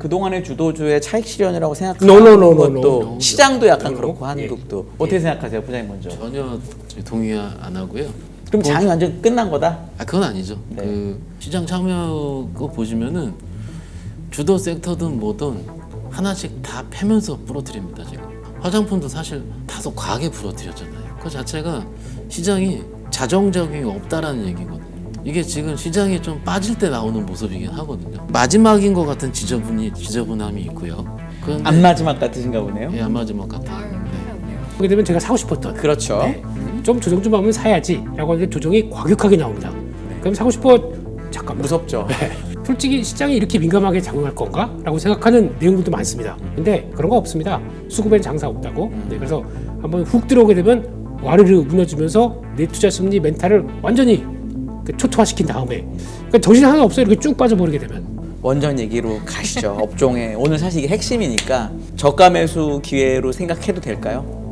그동안의 주도주의 차익 실현이라고 생각하는 No. 시장도 약간 No. 그렇고 한국도 어떻게 생각하세요, 부장님 먼저? 전혀 동의 안 하고요. 그럼 장이 완전 끝난 거다? 그건 아니죠. 네. 그 시장 참여 거 보시면은 주도 섹터든 뭐든 하나씩 다 패면서 부러뜨립니다. 지금 화장품도 사실 다소 과하게 부러뜨렸잖아요. 그 자체가 시장이 자정적이 없다라는 얘기거든요. 이게 지금 시장이 좀 빠질 때 나오는 모습이긴 하거든요. 마지막인 것 같은 지저분함이 있고요. 그런데 안 마지막 같으신가 보네요. 안 마지막 같아요. 그렇게 되면 제가 사고 싶었던 그렇죠. 네. 좀 조정 좀 하면 사야지라고 하는데 조정이 과격하게 나옵니다. 그럼 사고 싶어 잠깐만. 무섭죠. 솔직히 시장이 이렇게 민감하게 작용할 건가? 라고 생각하는 내용들도 많습니다. 근데 그런 거 없습니다. 수급엔 장사 없다고. 네, 그래서 한번 훅 들어오게 되면 와르르 무너지면서 내 투자 심리 멘탈을 완전히 초토화시킨 다음에 그러니까 정신 하나 없어요. 이렇게 쭉 빠져버리게 되면. 원전 얘기로 가시죠. 업종에 오늘 사실 이게 핵심이니까 저가 매수 기회로 생각해도 될까요?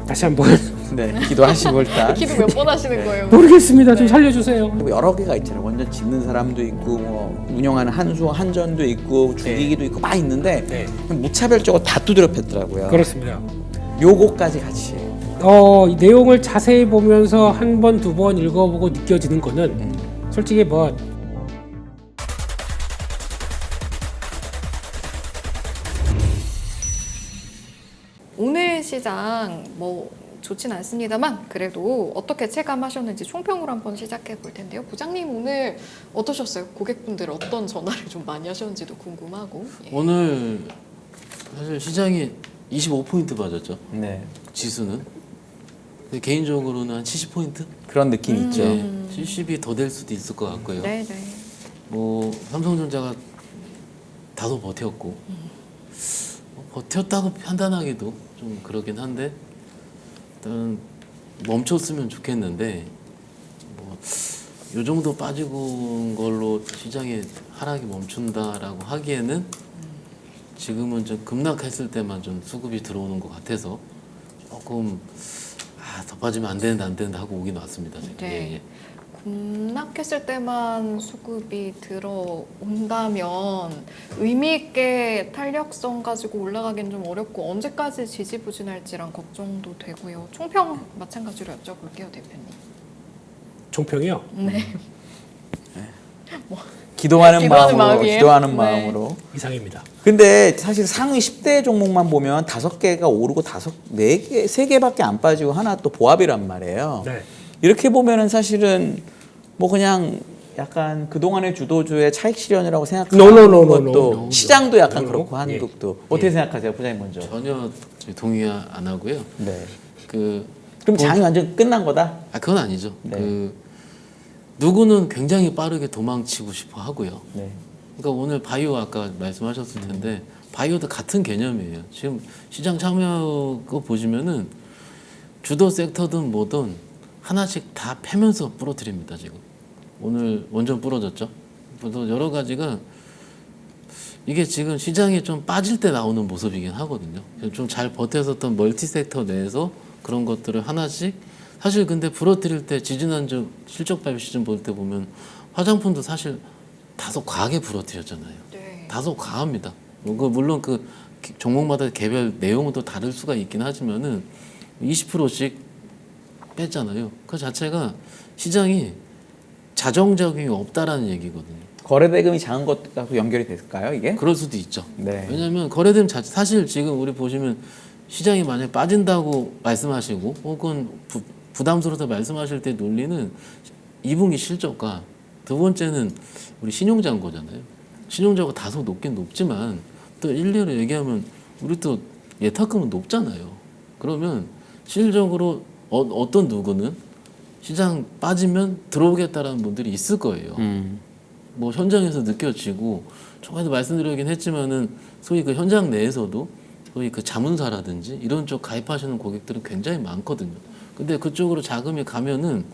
다시 한번 네, 기도하시고 일단. 기도 몇 번 하시는 거예요? 모르겠습니다. 좀 살려주세요. 뭐 여러 개가 있잖아요. 원전 짓는 사람도 있고 뭐 운영하는 한전도 있고 주기기도 있고 막 있는데 네. 무차별적으로 다 두드려 팼더라고요. 그렇습니다. 요거까지 같이. 이 내용을 자세히 보면서 한 번, 두 번 읽어보고 느껴지는 거는 솔직히 뭐 오늘 시장 뭐 좋진 않습니다만 그래도 어떻게 체감하셨는지 총평으로 한번 시작해 볼 텐데요. 부장님 오늘 어떠셨어요? 고객분들 어떤 전화를 좀 많이 하셨는지도 궁금하고. 예. 오늘 사실 시장이 25포인트 빠졌죠. 네. 지수는. 근데 개인적으로는 한 70포인트? 그런 느낌 있죠. 70이 더 될 수도 있을 것 같고요. 네네. 뭐 삼성전자가 다소 버텼고 버텼다고 판단하기도 좀 그러긴 한데 일단 멈췄으면 좋겠는데 뭐 요 정도 빠지고 걸로 시장의 하락이 멈춘다라고 하기에는 지금은 좀 급락했을 때만 좀 수급이 들어오는 것 같아서 조금 더 빠지면 안 된다 하고 오긴 왔습니다. 지금. 네. 예. 급락했을 때만 수급이 들어온다면 의미 있게 탄력성 가지고 올라가긴 좀 어렵고 언제까지 지지부진할지랑 걱정도 되고요. 총평 마찬가지로 여쭤볼게요, 대표님. 총평이요. 네. 기도하는 기도하는 마음으로, 마음이에요? 기도하는 네. 마음으로. 이상입니다. 근데 사실 상위 10대 종목만 보면 5개가 오르고 4개, 3개밖에 안 빠지고 하나 또 보합이란 말이에요. 네. 이렇게 보면은 사실은 뭐 그냥 약간 그동안의 주도주의 차익 실현이라고 생각하는 것도 시장도 약간 그렇고 한국도 어떻게 생각하세요, 부장님 먼저? 전혀 동의 안 하고요. 네. 그럼 장이 완전 끝난 거다? 그건 아니죠. 네. 누구는 굉장히 빠르게 도망치고 싶어 하고요. 네. 그러니까 오늘 바이오 아까 말씀하셨을 텐데 바이오도 같은 개념이에요. 지금 시장 참여 거 보시면은 주도 섹터든 뭐든 하나씩 다 패면서 부러뜨립니다. 지금 오늘 완전 부러졌죠. 또 여러 가지가 이게 지금 시장이 좀 빠질 때 나오는 모습이긴 하거든요. 좀 잘 버텼었던 멀티 섹터 내에서 그런 것들을 하나씩 사실 근데 부러뜨릴 때 지지난주 실적 발표 시즌 볼 때 보면 화장품도 사실 다소 과하게 부러뜨렸잖아요. 네. 다소 과합니다. 물론 그 종목마다 개별 내용은 또 다를 수가 있긴 하지만은 20%씩 뺐잖아요. 그 자체가 시장이 자정적이 없다라는 얘기거든요. 거래 대금이 작은 것하고 연결이 될까요, 이게? 그럴 수도 있죠. 네. 왜냐하면 거래대금 사실 지금 우리 보시면 시장이 만약에 빠진다고 말씀하시고 혹은 부담스러워서 말씀하실 때 논리는 2분기 실적과 두 번째는 우리 신용잔고잖아요. 신용잔고 다소 높긴 높지만 또 일례로 얘기하면 우리 또 예탁금은 높잖아요. 그러면 실질적으로 어떤 누구는 시장 빠지면 들어오겠다라는 분들이 있을 거예요. 뭐 현장에서 느껴지고 초반에도 말씀드리긴 했지만은 소위 그 현장 내에서도 소위 그 자문사라든지 이런 쪽 가입하시는 고객들은 굉장히 많거든요. 근데 그쪽으로 자금이 가면은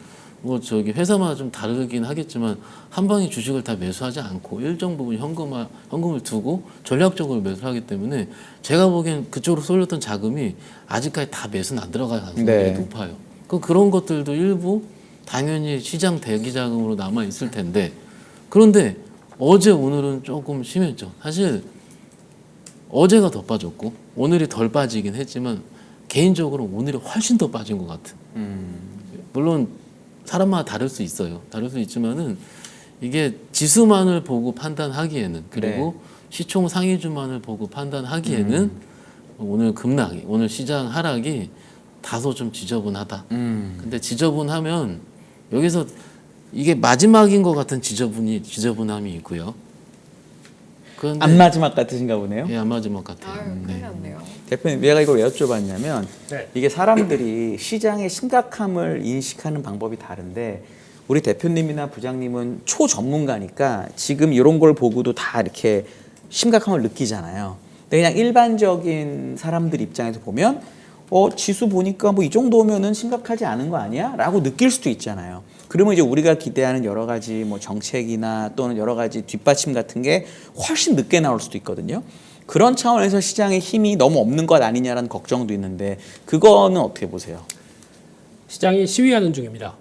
뭐 저기 회사마다 좀 다르긴 하겠지만 한 방에 주식을 다 매수하지 않고 일정 부분 현금을 두고 전략적으로 매수하기 때문에 제가 보기엔 그쪽으로 쏠렸던 자금이 아직까지 다 매수는 안 들어갈 가능성이 네. 높아요. 그런 것들도 일부 당연히 시장 대기 자금으로 남아 있을 텐데 그런데 어제 오늘은 조금 심했죠. 사실 어제가 더 빠졌고 오늘이 덜 빠지긴 했지만 개인적으로 오늘이 훨씬 더 빠진 것 같은. 물론 사람마다 다를 수 있어요. 다를 수 있지만은 이게 지수만을 보고 판단하기에는 그리고 시총 상위주만을 보고 판단하기에는 오늘 급락이, 오늘 시장 하락이 다소 좀 지저분하다. 근데 지저분하면 여기서 이게 마지막인 것 같은 지저분함이 있고요. 그런데 안 마지막 같으신가 보네요. 예, 안 마지막 같아요. 아유, 큰일 났네요. 대표님, 내가 이걸 왜 여쭤봤냐면 네. 이게 사람들이 시장의 심각함을 인식하는 방법이 다른데 우리 대표님이나 부장님은 초전문가니까 지금 이런 걸 보고도 다 이렇게 심각함을 느끼잖아요. 근데 그냥 일반적인 사람들 입장에서 보면 지수 보니까 뭐 이 정도면은 심각하지 않은 거 아니야? 라고 느낄 수도 있잖아요. 그러면 이제 우리가 기대하는 여러 가지 뭐 정책이나 또는 여러 가지 뒷받침 같은 게 훨씬 늦게 나올 수도 있거든요. 그런 차원에서 시장의 힘이 너무 없는 것 아니냐라는 걱정도 있는데 그거는 어떻게 보세요? 시장이 시위하는 중입니다.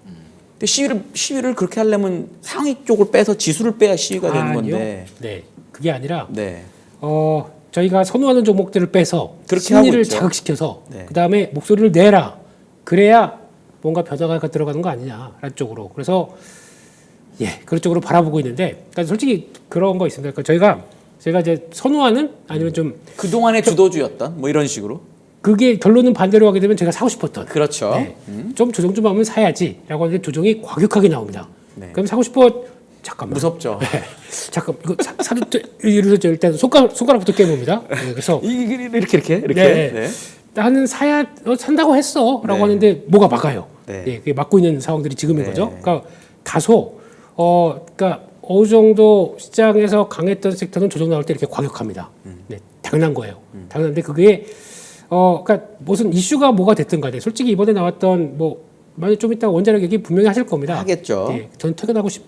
근데 시위를 그렇게 하려면 상위 쪽을 빼서 지수를 빼야 시위가 되는 아니요. 건데. 네, 그게 아니라 네. 저희가 선호하는 종목들을 빼서 그렇게 하고 심리를 있죠. 자극시켜서 네. 그 다음에 목소리를 내라. 그래야 뭔가 변화가 들어가는 거 아니냐라는 쪽으로. 그래서 그런 쪽으로 바라보고 있는데, 그러니까 솔직히 그런 거 있습니다. 그러니까 제가 이제 선호하는 아니면 좀 그동안의 주도주였던 뭐 이런 식으로. 그게 결론은 반대로 하게 되면 제가 사고 싶었던. 그렇죠. 네. 좀 조정 좀 하면 사야지라고 하는데 조정이 과격하게 나옵니다. 네. 그럼 사고 싶어. 잠깐만. 무섭죠. 잠깐 이거 사도 이래서 일단 손가락부터 깨봅니다. 네, 그래서 이렇게. 네. 네. 나는 산다고 했어라고 네. 하는데 뭐가 막아요. 네. 그게 막고 있는 상황들이 지금인 네. 거죠. 그러니까 다소 그러니까 어느 정도 시장에서 강했던 섹터는 조정 나올 때 이렇게 과격합니다. 네, 당연한 거예요. 당연한데 그게 그러니까 무슨 이슈가 뭐가 됐든 간에 솔직히 이번에 나왔던 뭐 만약 좀 이따 원자력 얘기 분명히 하실 겁니다. 하겠죠. 네, 저는 퇴근하고 싶은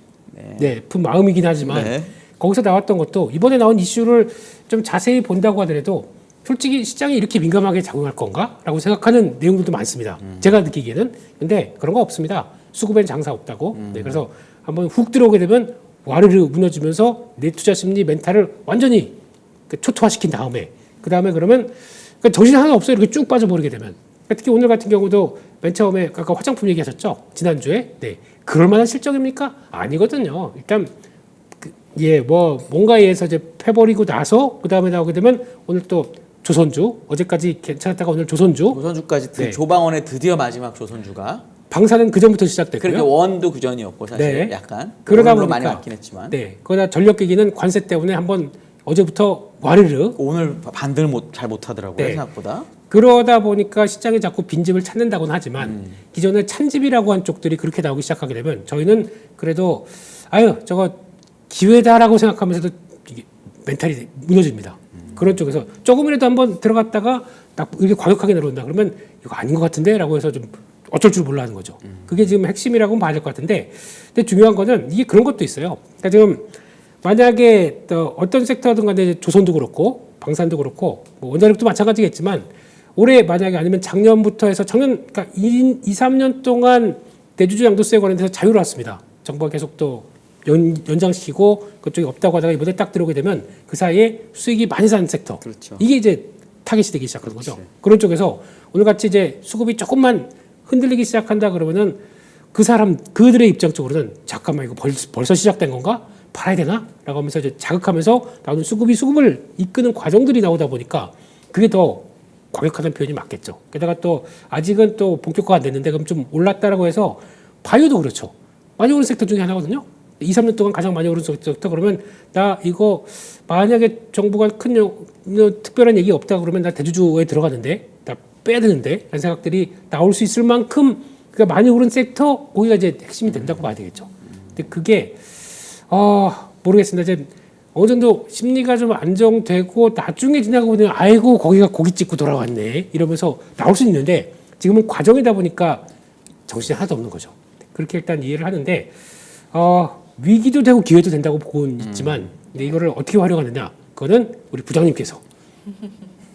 마음이긴 하지만 네. 거기서 나왔던 것도 이번에 나온 이슈를 좀 자세히 본다고 하더라도 솔직히 시장이 이렇게 민감하게 작용할 건가라고 생각하는 내용들도 많습니다. 제가 느끼기에는. 근데 그런 거 없습니다. 수급엔 장사 없다고. 네, 그래서 한번 훅 들어오게 되면 와르르 무너지면서 내 투자 심리 멘탈을 완전히 초토화시킨 다음에 그 다음에 그러면 정신 하나 없어요. 이렇게 쭉 빠져버리게 되면. 특히 오늘 같은 경우도 맨 처음에 아까 화장품 얘기하셨죠? 지난주에. 네. 그럴 만한 실적입니까? 아니거든요. 일단 뭔가에 의해서 이제 패버리고 나서 그 다음에 나오게 되면 오늘 또 조선주 어제까지 괜찮았다가 오늘 조선주까지 네. 조방원의 드디어 마지막 조선주가. 방사는 그 전부터 시작됐고요. 그렇게 원도 그 전이었고 사실 네. 약간 그러다 오늘로 보니까 많이 맞긴 했지만. 네. 그러나 전력기기는 관세 때문에 한번 어제부터 와르르 오늘 반들 잘 못하더라고요 네. 생각보다. 그러다 보니까 시장이 자꾸 빈집을 찾는다고는 하지만 기존에 찬집이라고 한 쪽들이 그렇게 나오기 시작하게 되면 저희는 그래도 저거 기회다라고 생각하면서도 이게 멘탈이 무너집니다. 그런 쪽에서 조금이라도 한번 들어갔다가 이렇게 과격하게 내려온다 그러면 이거 아닌 것 같은데라고 해서 좀 어쩔 줄 몰라 하는 거죠. 그게 지금 핵심이라고 봐야 될 것 같은데 근데 중요한 거는 이게 그런 것도 있어요. 그러니까 지금 만약에 어떤 섹터든 간에 조선도 그렇고 방산도 그렇고 뭐 원자력도 마찬가지겠지만 올해 만약에 아니면 작년부터 해서 그러니까 2-3년 동안 대주주 양도세에 관련해서 자유로웠습니다. 정부가 계속 또 연장시키고 그쪽이 없다고 하다가 이번에 딱 들어오게 되면 그 사이에 수익이 많이 사는 섹터. 그렇죠. 이게 이제 타깃이 되기 시작하는 거죠. 그렇지. 그런 쪽에서 오늘같이 이제 수급이 조금만 흔들리기 시작한다 그러면은 그들의 입장 쪽으로는 잠깐만 이거 벌써 시작된 건가? 팔아야 되나? 라고 하면서 이제 자극하면서 나오는 수급을 이끄는 과정들이 나오다 보니까 그게 더 과격하다는 표현이 맞겠죠. 게다가 또 아직은 또 본격화가 안 됐는데 그럼 좀 올랐다라고 해서 바이오도 그렇죠. 많이 오른 섹터 중에 하나거든요. 2-3년 동안 가장 많이 오른 섹터 그러면 나 이거 만약에 정부가 큰 특별한 얘기 없다 그러면 나 대주주에 들어가는데 나 빼야 되는데 라는 생각들이 나올 수 있을 만큼 그러니까 많이 오른 섹터 거기가 이제 핵심이 된다고 봐야 되겠죠. 근데 그게 모르겠습니다. 이제 어느 정도 심리가 좀 안정되고 나중에 지나가고 보면 아이고 거기가 고기 찍고 돌아왔네 이러면서 나올 수 있는데 지금은 과정이다 보니까 정신이 하나도 없는 거죠. 그렇게 일단 이해를 하는데 위기도 되고 기회도 된다고 보고는 있지만 근데 이거를 어떻게 활용하느냐 그거는 우리 부장님께서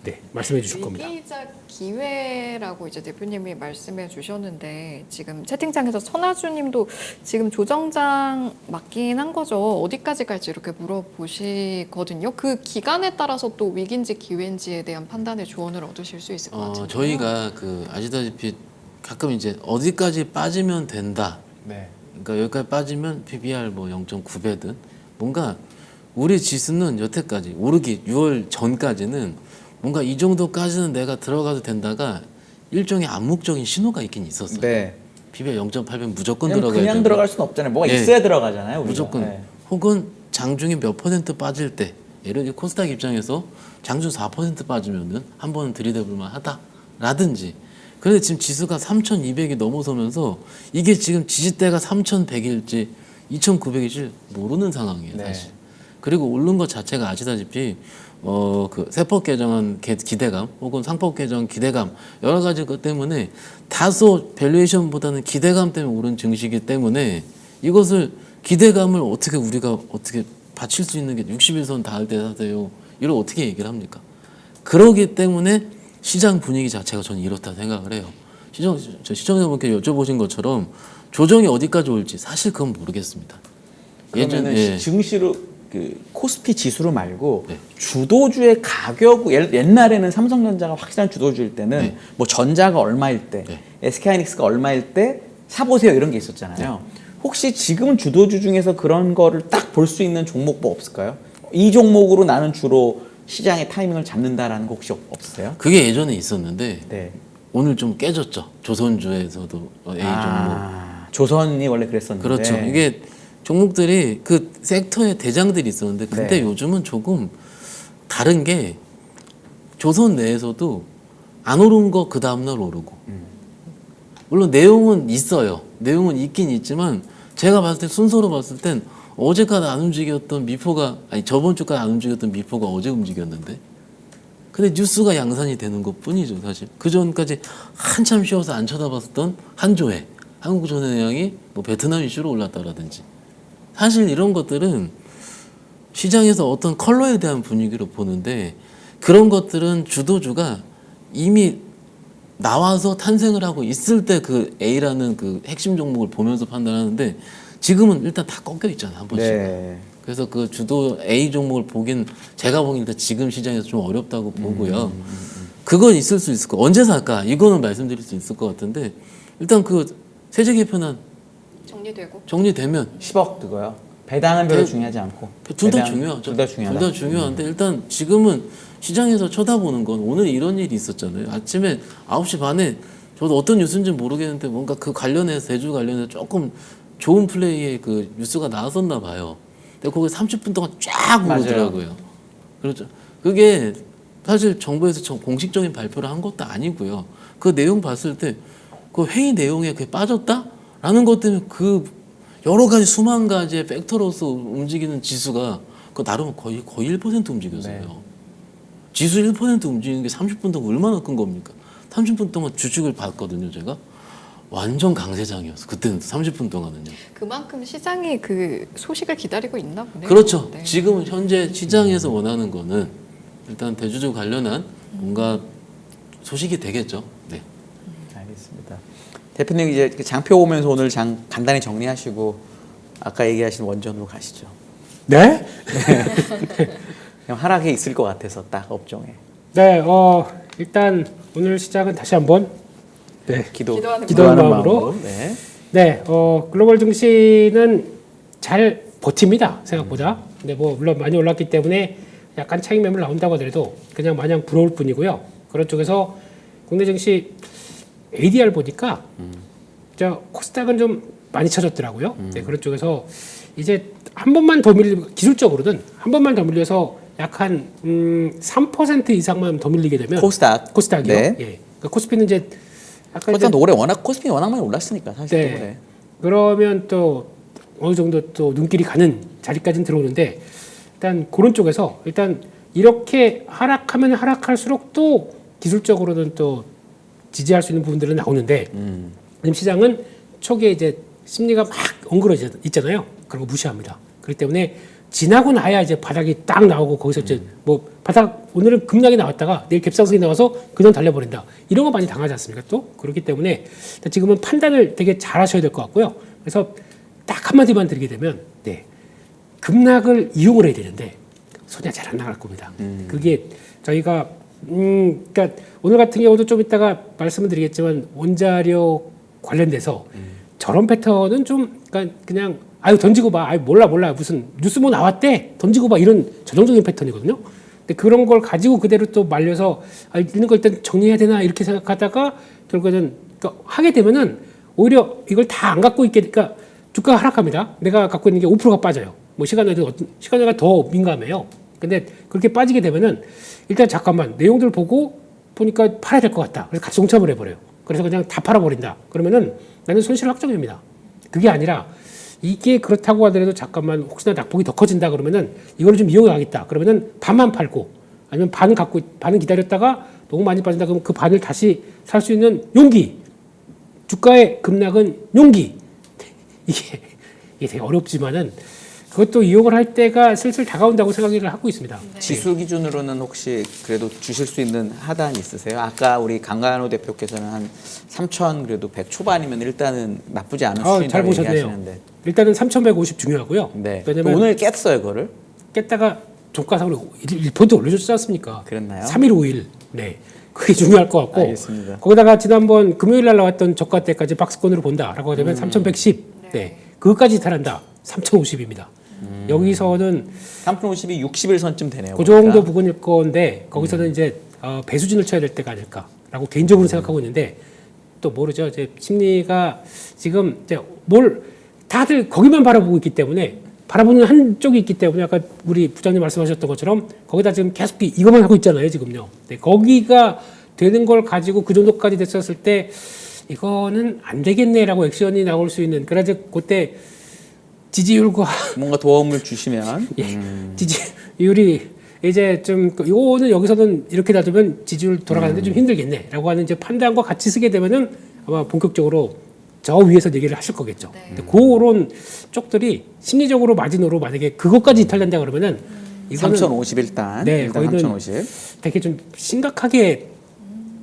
네, 말씀해 주실 겁니다. 위기적 기회라고 이제 대표님이 말씀해 주셨는데 지금 채팅창에서 천하주님도 지금 조정장 맞긴 한 거죠. 어디까지 갈지 이렇게 물어보시거든요. 그 기간에 따라서 또 위기인지 기회인지에 대한 판단의 조언을 얻으실 수 있을 것 같은데요. 저희가 그 아시다시피 가끔 이제 어디까지 빠지면 된다. 네. 그러니까 여기까지 빠지면 PBR 뭐 0.9배든 뭔가 우리 지수는 여태까지 오르기 6월 전까지는 뭔가 이 정도까지는 내가 들어가도 된다가 일종의 암묵적인 신호가 있긴 있었어요. 네. PBR 0.8배 무조건 그냥, 들어가야 그냥 되고. 들어갈 수는 없잖아요. 뭐가 네. 있어야 들어가잖아요. 우리가. 무조건. 네. 혹은 장중에 몇 퍼센트 빠질 때 예를 들어 코스닥 입장에서 장중 4% 빠지면은 한 번은 들이대볼만 하다라든지. 그런데 지금 지수가 3,200이 넘어서면서 이게 지금 지지대가 3,100일지 2,900일지 모르는 상황이에요, 네. 사실. 그리고 오른 것 자체가 아시다시피 그 세법 개정안 기대감 혹은 상법 개정 기대감 여러 가지 것 때문에 다소 밸류에이션보다는 기대감 때문에 오른 증시이기 때문에 이것을 기대감을 어떻게 우리가 어떻게 받칠 수 있는 게 61선 닿을 때 사세요. 이걸 어떻게 얘기를 합니까? 그러기 때문에 시장 분위기 자체가 저는 이렇다 생각을 해요. 시청자분께 여쭤보신 것처럼 조정이 어디까지 올지 사실 그건 모르겠습니다. 그러면은 예. 증시로 그 코스피 지수로 말고 네. 주도주의 가격 옛날에는 삼성전자가 확실한 주도주일 때는 네. 뭐 전자가 얼마일 때, 네. SK하이닉스가 얼마일 때 사보세요 이런 게 있었잖아요. 혹시 지금 주도주 중에서 그런 거를 딱 볼 수 있는 종목 뭐 없을까요? 이 종목으로 나는 주로 시장의 타이밍을 잡는다라는 거 혹시 없으세요? 그게 예전에 있었는데 네. 오늘 좀 깨졌죠. 조선주에서도 A 종목. 조선이 원래 그랬었는데. 그렇죠. 이게 종목들이 그 섹터의 대장들이 있었는데 근데 네. 요즘은 조금 다른 게 조선 내에서도 안 오른 거 그 다음날 오르고 물론 내용은 있어요. 내용은 있긴 있지만 제가 봤을 때 순서로 봤을 땐 어제까지 안 움직였던 미포가 아니 저번 주까지 안 움직였던 미포가 어제 움직였는데 근데 뉴스가 양산이 되는 것 뿐이죠 사실. 그 전까지 한참 쉬어서 안 쳐다봤었던 한조회 한국전해양이 뭐 베트남 이슈로 올랐다라든지 사실 이런 것들은 시장에서 어떤 컬러에 대한 분위기로 보는데 그런 것들은 주도주가 이미 나와서 탄생을 하고 있을 때 그 A라는 그 핵심 종목을 보면서 판단하는데 지금은 일단 다 꺾여 있잖아요 한 번씩. 네. 그래서 그 주도 A 종목을 보긴 제가 보기엔 일단 지금 시장에서 좀 어렵다고 보고요. 그건 있을 수 있을 거. 언제 살까? 이거는 말씀드릴 수 있을 것 같은데 일단 그 세제 개편안 정리되고 정리되면 10억 그거요. 배당은 별로 배- 중요하지 않고. 둘 다 배당, 중요하죠. 둘 다 중요하다. 둘 다 중요한데 일단 지금은 시장에서 쳐다보는 건 오늘 이런 일이 있었잖아요. 아침에 9시 반에 저도 어떤 뉴스인지 모르겠는데 뭔가 그 관련해서 대주 관련해서 조금 좋은 플레이의 그 뉴스가 나왔었나 봐요. 근데 거기 30분 동안 쫙 맞아요. 오르더라고요. 그렇죠. 그게 사실 정부에서 공식적인 발표를 한 것도 아니고요. 그 내용 봤을 때 그 회의 내용에 그게 빠졌다라는 것 때문에 그 여러 가지 수만 가지의 팩터로서 움직이는 지수가 그 나름 거의 1% 움직였어요. 네. 지수 1% 움직이는 게 30분 동안 얼마나 큰 겁니까? 30분 동안 주식을 봤거든요, 제가. 완전 강세장이었어. 그때는 30분 동안은요. 그만큼 시장이 그 소식을 기다리고 있나 보네요. 그렇죠. 네. 지금은 현재 시장에서 원하는 거는 일단 대주주 관련한 뭔가 소식이 되겠죠. 네. 알겠습니다. 대표님 이제 그 장표 오면서 오늘 장 간단히 정리하시고 아까 얘기하신 원전으로 가시죠. 네? 그냥 하락이 있을 것 같아서 딱 업종에 네, 일단 오늘 시작은 다시 한번 네, 기도하는 기도하는 마음으로. 네. 네, 글로벌 증시는 잘 버팁니다 생각보다. 근데 뭐 물론 많이 올랐기 때문에 약간 차익 매물 나온다고 하더라도 그냥 마냥 부러울 뿐이고요. 그런 쪽에서 국내 증시 ADR 보니까 저 코스닥은 좀 많이 쳐졌더라고요. 네, 그런 쪽에서 이제 한 번만 더 기술적으로는 한 번만 더 밀려서 약 한 3% 이상만 더 밀리게 되면 코스닥이요. 네. 예. 그러니까 코스피는 이제 아까 코스닥 올해 워낙 코스피 워낙 많이 올랐으니까 사실 네. 올해. 그러면 또 어느 정도 또 눈길이 가는 자리까지는 들어오는데 일단 그런 쪽에서 일단 이렇게 하락하면 하락할수록 또 기술적으로는 또 지지할 수 있는 부분들은 나오는데 지금 시장은 초기에 이제 심리가 막 엉그러져 있잖아요. 그런 거 무시합니다. 그렇기 때문에 지나고 나야 이제 바닥이 딱 나오고 거기서 이제 뭐 바닥 오늘은 급락이 나왔다가 내일 갭상승이 나와서 그냥 달려버린다. 이런 거 많이 당하지 않습니까? 또 그렇기 때문에 지금은 판단을 되게 잘 하셔야 될 것 같고요. 그래서 딱 한마디만 드리게 되면 네. 급락을 이용을 해야 되는데 손이 잘 안 나갈 겁니다. 그게 저희가 그러니까 오늘 같은 경우도 좀 이따가 말씀을 드리겠지만 원자력 관련돼서 저런 패턴은 좀 그러니까 그냥 아유 던지고 봐, 아유 몰라 무슨 뉴스 뭐 나왔대 던지고 봐 이런 전형적인 패턴이거든요. 근데 그런 걸 가지고 그대로 또 말려서 아, 있는 걸 일단 정리해야 되나 이렇게 생각하다가 결국에는 그러니까 하게 되면은 오히려 이걸 다 안 갖고 있게 그러니까 주가가 하락합니다. 내가 갖고 있는 게 5%가 빠져요. 뭐 시간에가 더 민감해요. 근데 그렇게 빠지게 되면은 일단 잠깐만 내용들 보고 보니까 팔아야 될 것 같다. 그래서 같이 동참을 해버려요. 그래서 그냥 다 팔아버린다. 그러면은 나는 손실 확정입니다. 그게 아니라 이게 그렇다고 하더라도 잠깐만 혹시나 낙폭이 더 커진다 그러면은 이걸 좀 이용하겠다. 그러면은 반만 팔고 아니면 반은 기다렸다가 너무 많이 빠진다 그러면 그 반을 다시 살 수 있는 용기. 주가의 급락은 용기. 이게 되게 어렵지만은 그것도 이용을 할 때가 슬슬 다가온다고 생각을 하고 있습니다. 지수 기준으로는 혹시 그래도 주실 수 있는 하단 있으세요? 아까 우리 강간호 대표께서는 한 3천 그래도 100 초반이면 일단은 나쁘지 않은 잘 수준이라고 보셨네요. 얘기하시는데. 일단은 3,150 중요하고요. 네. 왜냐면 오늘 깼어요, 그거를? 깼다가 종가상으로 1% 올려줬지 않습니까? 그랬나요? 3일 5일. 네. 그게 중요할 것 같고. 알겠습니다. 거기다가 지난번 금요일 날 나왔던 저가 때까지 박스권으로 본다라고 하면 3,110. 네. 그것까지 이탈한다. 3,050입니다. 여기서는 350이 60일선쯤 되네요. 그 정도 보니까. 부분일 건데 거기서는 이제 배수진을 쳐야 될 때가 아닐까라고 개인적으로 생각하고 있는데 또 모르죠. 이제 심리가 지금 이제 뭘 다들 거기만 바라보고 있기 때문에 바라보는 한쪽이 있기 때문에 아까 우리 부장님 말씀하셨던 것처럼 거기다 지금 계속 이것만 하고 있잖아요. 지금요. 네, 거기가 되는 걸 가지고 그 정도까지 됐었을 때 이거는 안 되겠네라고 액션이 나올 수 있는 그래서 그때 지지율과 뭔가 도움을 주시면 지지율이 이제 좀 요거는 여기서는 이렇게 놔두면 지지율 돌아가는데 좀 힘들겠네라고 하는 이제 판단과 같이 쓰게 되면은 아마 본격적으로 저 위에서 얘기를 하실 거겠죠. 네. 근데 그런 쪽들이 심리적으로 마지노로 만약에 그것까지 이탈된다 그러면은 이거는 3,050 일단. 네, 일단 거기는 3,050. 되게 좀 심각하게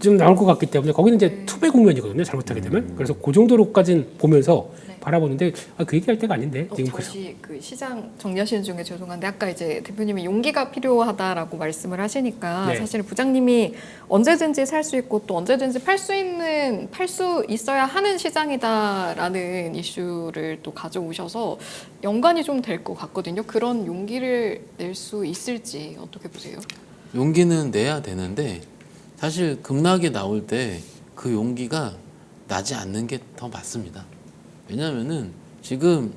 좀 나올 것 같기 때문에 거기는 이제 투배 국면이거든요. 잘못하게 되면 그래서 그 정도로까지는 보면서 네. 바라보는데 그 얘기할 때가 아닌데 지금 잠시 그 시장 정리하시는 중에 죄송한데 아까 이제 대표님이 용기가 필요하다라고 말씀을 하시니까 네. 사실 부장님이 언제든지 살 수 있고 또 언제든지 팔 수 있어야 하는 시장이다라는 이슈를 또 가져오셔서 연관이 좀 될 것 같거든요. 그런 용기를 낼 수 있을지 어떻게 보세요? 용기는 내야 되는데 사실 급락이 나올 때 그 용기가 나지 않는 게 더 맞습니다. 왜냐하면은 지금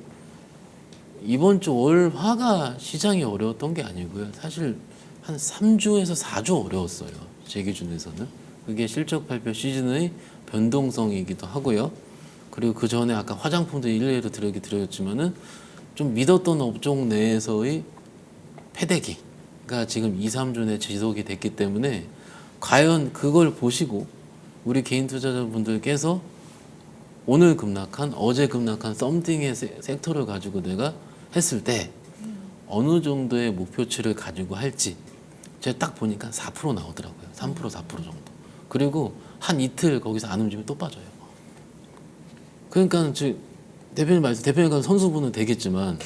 이번 주 월 화가 시장이 어려웠던 게 아니고요. 사실 한 3주에서 4주 어려웠어요. 제 기준에서는. 그게 실적 발표 시즌의 변동성이기도 하고요. 그리고 그 전에 아까 화장품도 일례로 드렸지만은 좀 믿었던 업종 내에서의 패대기가 지금 2, 3주 내 지속이 됐기 때문에 과연 그걸 보시고 우리 개인 투자자분들께서 오늘 급락한 어제 급락한 썸띵의 섹터를 가지고 내가 했을 때 어느 정도의 목표치를 가지고 할지 제가 딱 보니까 4% 나오더라고요. 3% 4% 정도. 그리고 한 이틀 거기서 안 움직이면 또 빠져요. 그러니까 지금 대표님 선수분은 되겠지만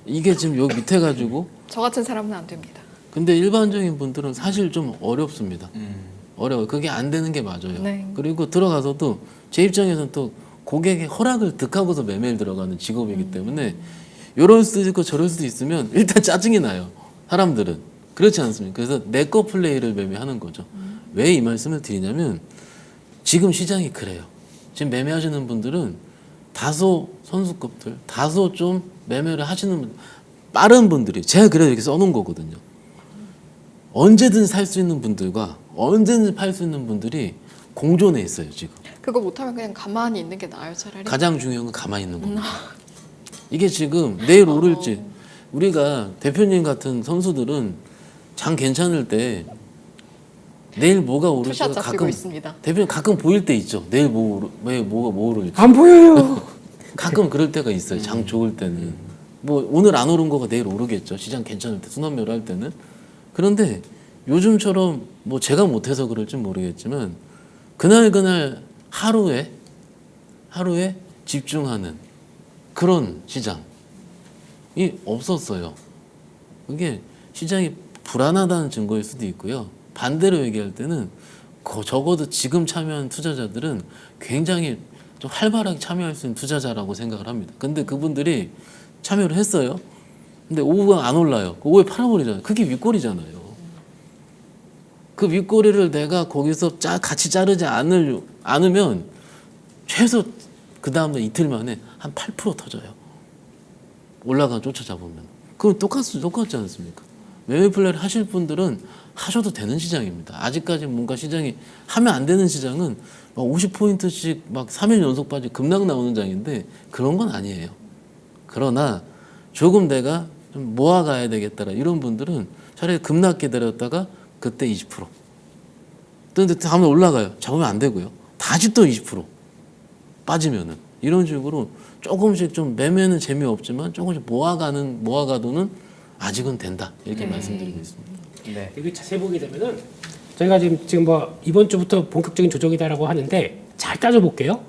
이게 지금 여기 밑에 가지고 저 같은 사람은 안 됩니다. 근데 일반적인 분들은 사실 좀 어렵습니다. 어려워요. 그게 안 되는 게 맞아요. 네. 그리고 들어가서도 제 입장에서는 또 고객의 허락을 득하고서 매매를 들어가는 직업이기 때문에 이럴 수도 있고 저럴 수도 있으면 일단 짜증이 나요. 사람들은. 그렇지 않습니까? 그래서 내 거 플레이를 매매하는 거죠. 왜 이 말씀을 드리냐면 지금 시장이 그래요. 지금 매매하시는 분들은 다소 선수급들, 다소 좀 매매를 하시는 분, 빠른 분들이 제가 그래서 이렇게 써놓은 거거든요. 언제든 살 수 있는 분들과 언제든 팔 수 있는 분들이 공존해 있어요 지금. 그거 못하면 그냥 가만히 있는 게 나아요, 차라리. 가장 중요한 건 가만히 있는 겁니다. 이게 지금 내일 오를지 우리가 대표님 같은 선수들은 장 괜찮을 때 내일 뭐가 오를지가 투샷 잡히고 가끔 있습니다. 대표님 가끔 보일 때 있죠. 내일 뭐가 오를지 안 보여요. 가끔 그럴 때가 있어요. 장 좋을 때는 뭐 오늘 안 오른 거가 내일 오르겠죠. 시장 괜찮을 때 순환매로 할 때는. 그런데 요즘처럼 뭐 제가 못해서 그럴지 모르겠지만 그날 하루에 집중하는 그런 시장이 없었어요. 그게 시장이 불안하다는 증거일 수도 있고요. 반대로 얘기할 때는 적어도 지금 참여한 투자자들은 굉장히 좀 활발하게 참여할 수 있는 투자자라고 생각을 합니다. 근데 그분들이 참여를 했어요. 근데 오후가 안 올라요. 오후에 팔아버리잖아요. 그게 윗골이잖아요. 그 윗꼬리를 내가 거기서 같이 자르지 않으면 최소 그 다음날 이틀 만에 한 8% 터져요. 올라가 쫓아잡으면. 그럼 똑같지 않습니까? 매매 플레이를 하실 분들은 하셔도 되는 시장입니다. 아직까지 뭔가 시장이 하면 안 되는 시장은 막 50포인트씩 막 3일 연속 빠지 급락 나오는 장인데 그런 건 아니에요. 그러나 조금 내가 좀 모아가야 되겠다라 이런 분들은 차라리 급락 기다렸다가 그때 20%. 근데 다음에 올라가요. 잡으면 안 되고요. 다시 또 20% 빠지면은 이런 식으로 조금씩 좀 매매는 재미없지만 조금씩 모아가도는 아직은 된다 이렇게 말씀드리고 있습니다. 네. 여기 자세히 보게 되면은 저희가 지금 뭐 이번 주부터 본격적인 조정이다라고 하는데 잘 따져볼게요.